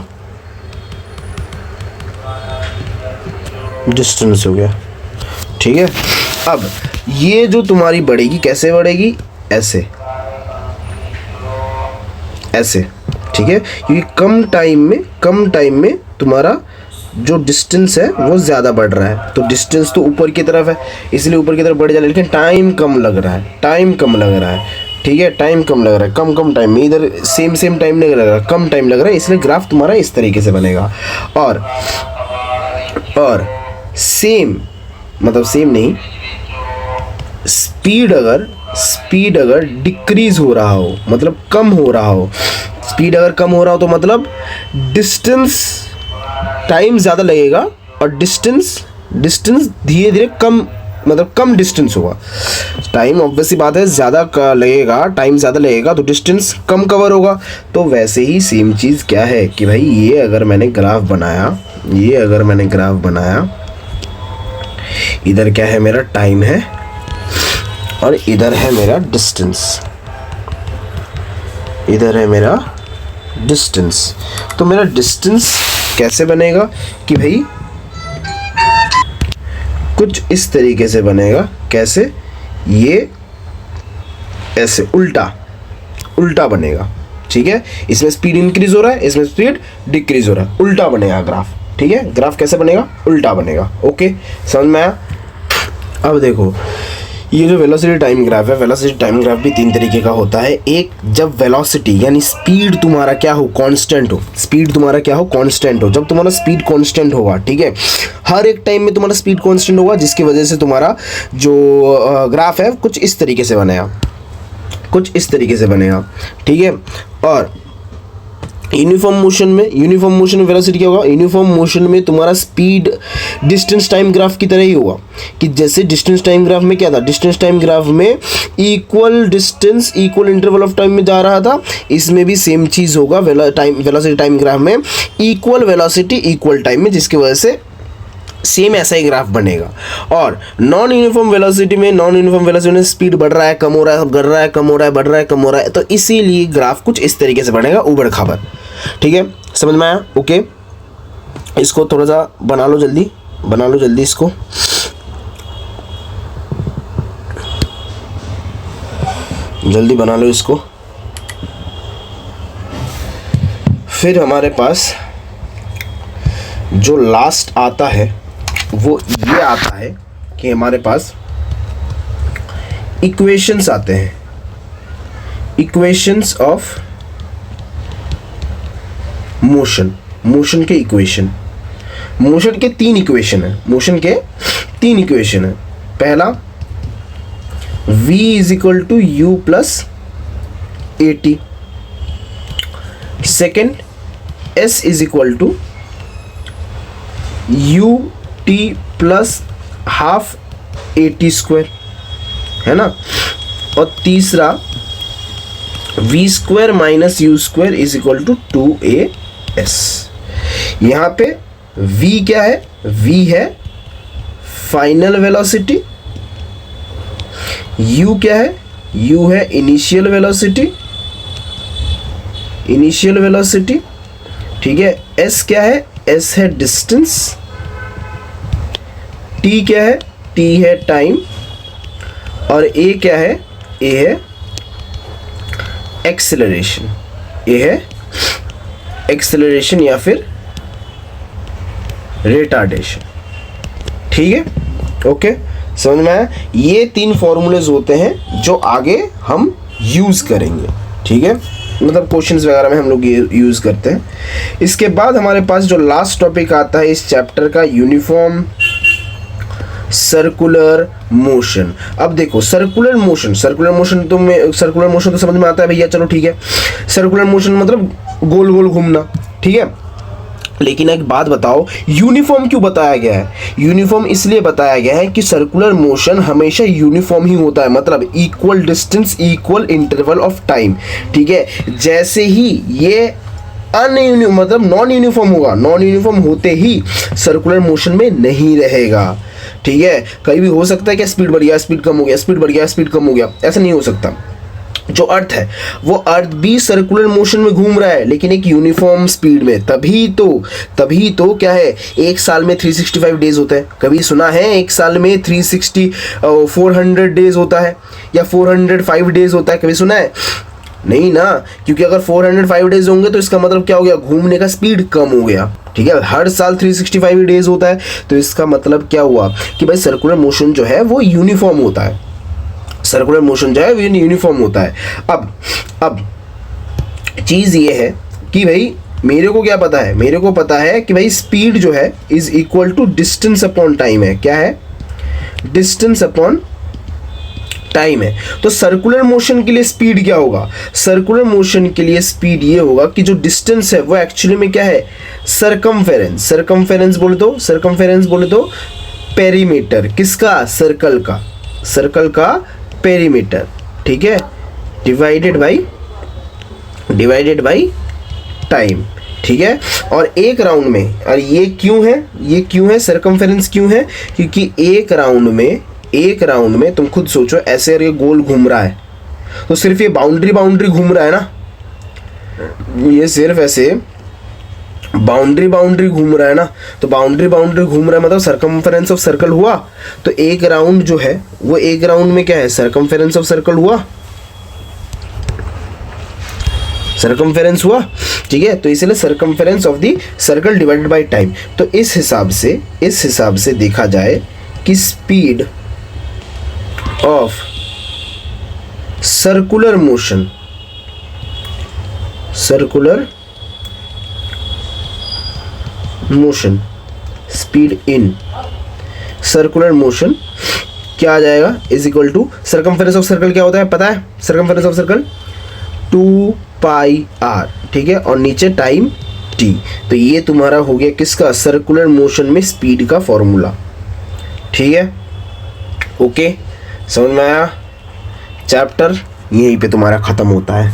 डिस्टेंस हो गया, ठीक है। अब ये जो तुम्हारी बढ़ेगी, कैसे बढ़ेगी? ऐसे, ठीक है। क्योंकि कम टाइम में तुम्हारा जो डिस्टेंस है वो ज़्यादा बढ़ रहा है, तो डिस्टेंस तो ऊपर की तरफ है, इसलिए ऊपर की तरफ बढ़ जा रहा है, लेकिन टाइम कम लग रहा है, ठीक है। टाइम कम लग रहा है, कम टाइम में। इधर सेम टाइम नहीं लग रहा, कम टाइम लग रहा है, इसलिए ग्राफ तुम्हारा इस तरीके से बनेगा। और सेम नहीं, स्पीड अगर डिक्रीज हो रहा हो, मतलब कम हो रहा हो, स्पीड अगर कम हो रहा हो तो मतलब डिस्टेंस, टाइम ज़्यादा लगेगा और डिस्टेंस धीरे धीरे कम, मतलब कम डिस्टेंस होगा। टाइम ऑब्वियसली बात है ज़्यादा लगेगा, टाइम ज़्यादा लगेगा तो डिस्टेंस कम कवर होगा। तो वैसे ही सेम चीज़ क्या है कि भाई ये अगर मैंने ग्राफ बनाया, इधर क्या है? मेरा टाइम है और इधर है मेरा डिस्टेंस। तो मेरा डिस्टेंस कैसे बनेगा कि भाई कुछ इस तरीके से बनेगा। कैसे? ये ऐसे उल्टा बनेगा, ठीक है। इसमें स्पीड इंक्रीज हो रहा है, इसमें स्पीड डिक्रीज हो रहा है, उल्टा बनेगा ग्राफ, ठीक है। ग्राफ कैसे बनेगा? उल्टा बनेगा। ओके, समझ में आया? अब देखो, ये जो वेलोसिटी टाइम ग्राफ है, वेलोसिटी टाइम ग्राफ भी 3 तरीके का होता है। एक, जब वेलोसिटी यानी स्पीड तुम्हारा क्या हो? कांस्टेंट हो। स्पीड तुम्हारा क्या हो? कांस्टेंट हो। जब तुम्हारा स्पीड कांस्टेंट होगा, ठीक है, हर एक टाइम में तुम्हारा स्पीड कांस्टेंट होगा, जिसकी वजह से तुम्हारा जो ग्राफ है कुछ इस तरीके से बनेगा, कुछ इस तरीके से बनेगा, ठीक है। और यूनिफॉर्म मोशन में वेलोसिटी क्या होगा? यूनिफॉर्म मोशन में तुम्हारा स्पीड डिस्टेंस टाइम ग्राफ की तरह ही होगा, कि जैसे डिस्टेंस टाइम ग्राफ में क्या था? डिस्टेंस टाइम ग्राफ में equal distance equal interval of time में जा रहा था, इसमें भी सेम चीज़ होगा। वेलोसिटी टाइम ग्राफ में इक्वल वेलोसिटी इक्वल टाइम में, जिसकी वजह से सेम ऐसा ही ग्राफ बनेगा। और नॉन यूनिफॉर्म वेलोसिटी में स्पीड बढ़ रहा है, कम हो रहा है, बढ़ रहा है, कम हो रहा है, बढ़ रहा है, कम हो रहा है, तो इसीलिए ग्राफ कुछ इस तरीके से बनेगा, ऊबड़ खाबड़, ठीक है। समझ में आया? ओके, इसको थोड़ा सा बना लो जल्दी इसको। जल्दी बना लो इसको। फिर हमारे पास जो लास्ट आता है वो ये आता है कि हमारे पास इक्वेशंस आते हैं, इक्वेशंस ऑफ मोशन के इक्वेशन। मोशन के 3 इक्वेशन है। पहला, v is equal to U plus A T. Second, s is equal to U T plus half A T square, है ना। और तीसरा, v square minus U square is equal to 2as। यहाँ पे v क्या है? v है final velocity, u क्या है? u है इनिशियल वेलोसिटी, ठीक है। s क्या है? s है डिस्टेंस, t क्या है? t है टाइम, और a क्या है? a है एक्सेलरेशन या फिर रिटार्डेशन, ठीक है। ओके, समझ में आया? ये 3 फॉर्मूलेज होते हैं जो आगे हम यूज करेंगे, ठीक है, मतलब क्वेश्चंस वगैरह में हम लोग ये यूज करते हैं। इसके बाद हमारे पास जो लास्ट टॉपिक आता है इस चैप्टर का, यूनिफॉर्म सर्कुलर मोशन। अब देखो, सर्कुलर मोशन तो समझ में आता है भैया, चलो ठीक है। सर्कुलर मोशन मतलब गोल गोल घूमना, ठीक है। लेकिन एक बात बताओ, यूनिफॉर्म क्यों बताया गया है? यूनिफॉर्म इसलिए बताया गया है कि सर्कुलर मोशन हमेशा यूनिफॉर्म ही होता है, मतलब equal distance equal interval of time, ठीक है। जैसे ही ये मतलब नॉन यूनिफॉर्म होगा, नॉन यूनिफॉर्म होते ही सर्कुलर मोशन में नहीं रहेगा, ठीक है। कहीं भी हो सकता है कि स्पीड बढ़ गया, स्पीड कम हो गया, स्पीड बढ़ गया, स्पीड कम हो गया, ऐसा नहीं हो सकता। जो अर्थ है वो अर्थ भी सर्कुलर मोशन में घूम रहा है, लेकिन एक यूनिफॉर्म स्पीड में। तभी तो क्या है, एक साल में 365 डेज होता है। कभी सुना है एक साल में 400 डेज होता है या 405 डेज होता है? कभी सुना है? नहीं ना, क्योंकि अगर 405 डेज होंगे तो इसका मतलब क्या हो गया? घूमने का स्पीड कम हो गया, ठीक है। हर साल 365 डेज होता है, तो इसका मतलब क्या हुआ कि भाई सर्कुलर मोशन जो है वो यूनिफॉर्म होता है, सर्कुलर मोशन जो है वो यूनिफॉर्म होता है। अब चीज़ ये है कि भाई मेरे को क्या पता है? मेरे को पता है कि भाई स्पीड जो है is equal to distance upon time है। क्या है? डिस्टेंस अपॉन टाइम है। तो सर्कुलर मोशन के लिए स्पीड क्या होगा? सर्कुलर मोशन के लिए स्पीड ये होगा कि जो डिस्टेंस है वो एक्चुअली में क्या है? सरकमफेरेंस बोले तो पेरीमीटर, किसका? सर्कल का पेरीमीटर, ठीक है, डिवाइडेड बाई टाइम, ठीक है। और एक राउंड में, और ये क्यों है सर्कमफेरेंस क्यों है? क्योंकि एक राउंड में तुम खुद सोचो, ऐसे ये गोल घूम रहा है तो सिर्फ ये बाउंड्री घूम रहा है ना, ये सिर्फ ऐसे बाउंड्री घूम रहा है ना, तो बाउंड्री घूम रहा है मतलब सर्कमफेरेंस ऑफ सर्कल हुआ। तो एक राउंड जो है वो एक राउंड में क्या है, सर्कमफेरेंस ऑफ सर्कल हुआ, सर्कमफेरेंस हुआ, ठीक है। तो इसलिए circumference of the circle divided by time. तो इस हिसाब से देखा जाए कि speed of circular motion speed in circular motion क्या आ जाएगा, is equal to circumference of circle क्या होता है पता है, circumference of circle 2 pi r, ठीक है, और नीचे टाइम t। तो ये तुम्हारा हो गया किसका, सर्कुलर मोशन में स्पीड का फॉर्मूला, ठीक है। ओके, समझ में आया, चैप्टर यहीं पे तुम्हारा खत्म होता है।